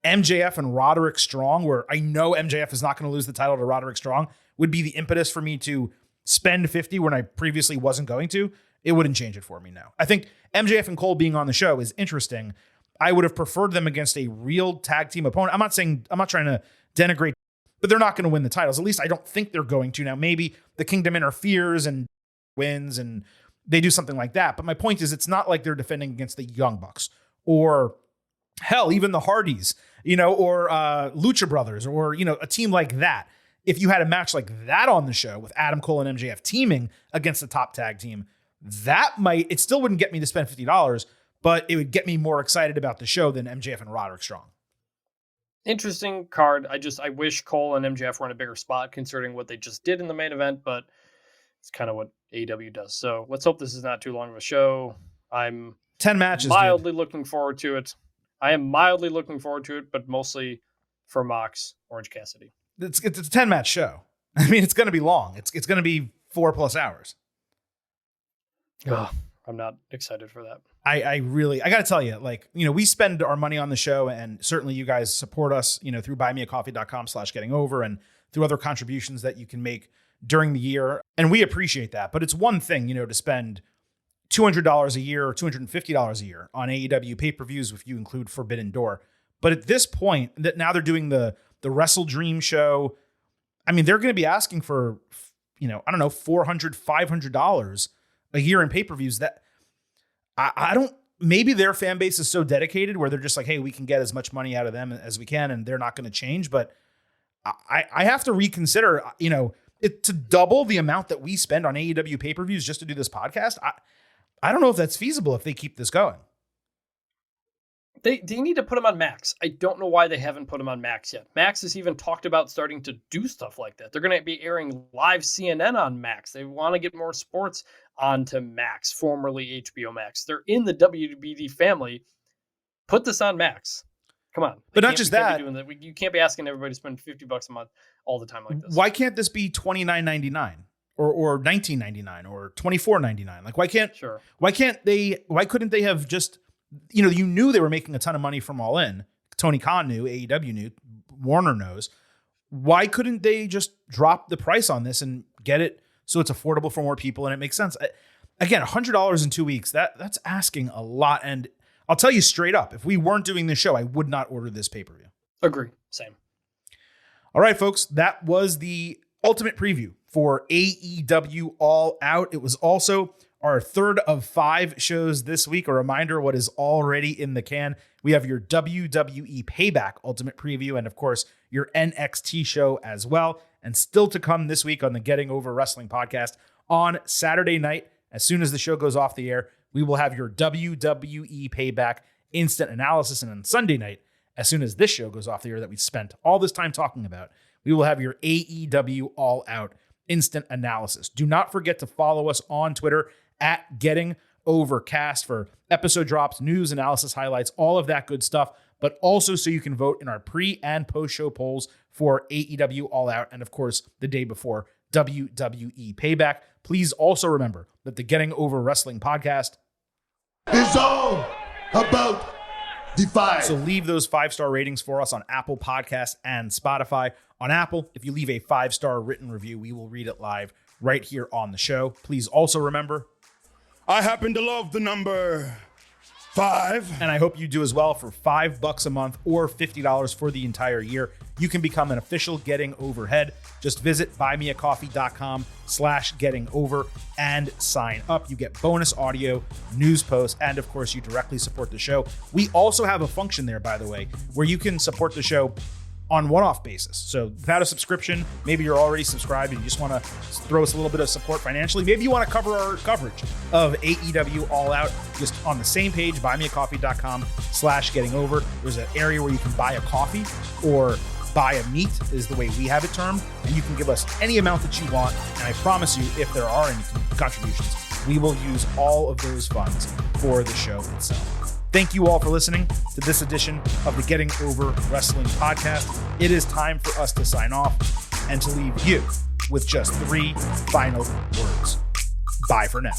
MJF and Roderick Strong, where I know MJF is not going to lose the title to Roderick Strong, would be the impetus for me to spend $50 when I previously wasn't going to. It wouldn't change it for me now. I think MJF and Cole being on the show is interesting. I would have preferred them against a real tag team opponent. I'm not trying to denigrate, but they're not going to win the titles. At least I don't think they're going to. Now, maybe the Kingdom interferes and wins and they do something like that. But my point is, it's not like they're defending against the Young Bucks or hell, even the Hardys, or Lucha Brothers or, a team like that. If you had a match like that on the show with Adam Cole and MJF teaming against the top tag team, it still wouldn't get me to spend $50, but it would get me more excited about the show than MJF and Roderick Strong. Interesting card. I wish Cole and MJF were in a bigger spot considering what they just did in the main event, but it's kind of what AEW does. So let's hope this is not too long of a show. I'm 10 matches. Mildly looking forward to it. I am mildly looking forward to it, but mostly for Mox, Orange Cassidy. It's a 10-match show. I mean, it's going to be long. It's going to be 4+ hours. I'm not excited for that. I got to tell you, we spend our money on the show, and certainly you guys support us, through buymeacoffee.com/gettingover and through other contributions that you can make during the year. And we appreciate that. But it's one thing, to spend $200 a year or $250 a year on AEW pay-per-views if you include Forbidden Door. But at this point, that now they're doing the Wrestle Dream show. I mean, they're going to be asking for, $400, $500 a year in pay-per-views that I don't, maybe their fan base is so dedicated where they're just like, hey, we can get as much money out of them as we can and they're not going to change. But I have to reconsider, to double the amount that we spend on AEW pay-per-views just to do this podcast. I don't know if that's feasible if they keep this going. They need to put him on Max. I don't know why they haven't put him on Max yet. Max has even talked about starting to do stuff like that. They're going to be airing live CNN on Max. They want to get more sports onto Max, formerly HBO Max. They're in the WBD family. put this on Max. Come on. But not just that. You can't be asking everybody to spend $50 a month all the time like this. Why can't this be $29.99 or $19.99 or $24.99? Like, why couldn't they have just, you knew they were making a ton of money from All In. Tony Khan knew, AEW knew, Warner knows. Why couldn't they just drop the price on this and get it so it's affordable for more people and it makes sense? Again, $100 in 2 weeks, that's asking a lot. And I'll tell you straight up, if we weren't doing this show, I would not order this pay-per-view. Agree. Same. All right, folks, that was the ultimate preview for AEW All Out. It was also our third of 5 shows this week. A reminder what is already in the can. We have your WWE Payback Ultimate Preview and, of course, your NXT show as well. And still to come this week on the Getting Over Wrestling podcast on Saturday night, as soon as the show goes off the air, we will have your WWE Payback Instant Analysis. And on Sunday night, as soon as this show goes off the air that we spent all this time talking about, we will have your AEW All Out Instant Analysis. Do not forget to follow us on Twitter at Getting Overcast for episode drops, news, analysis, highlights, all of that good stuff, but also so you can vote in our pre and post show polls for AEW All Out and, of course, the day before WWE Payback. Please also remember that the Getting Over Wrestling podcast It's all about the 5. So leave those 5-star ratings for us on Apple Podcasts and Spotify. On Apple, if you leave a 5-star written review, we will read it live right here on the show. Please also remember, I happen to love the number 5. and I hope you do as well, for $5 a month or $50 for the entire year, you can become an official Getting Overhead. Just visit buymeacoffee.com/gettingover and sign up. You get bonus audio, news posts, and of course, you directly support the show. We also have a function there, by the way, where you can support the show on one-off basis. So without a subscription, maybe you're already subscribed and you just want to throw us a little bit of support financially. Maybe you want to cover our coverage of AEW All Out just on the same page, buymeacoffee.com/gettingover. There's an area where you can buy a coffee or buy a meat is the way we have it termed. And you can give us any amount that you want. And I promise you, if there are any contributions, we will use all of those funds for the show itself. Thank you all for listening to this edition of the Getting Over Wrestling podcast. It is time for us to sign off and to leave you with just 3 final words. Bye for now.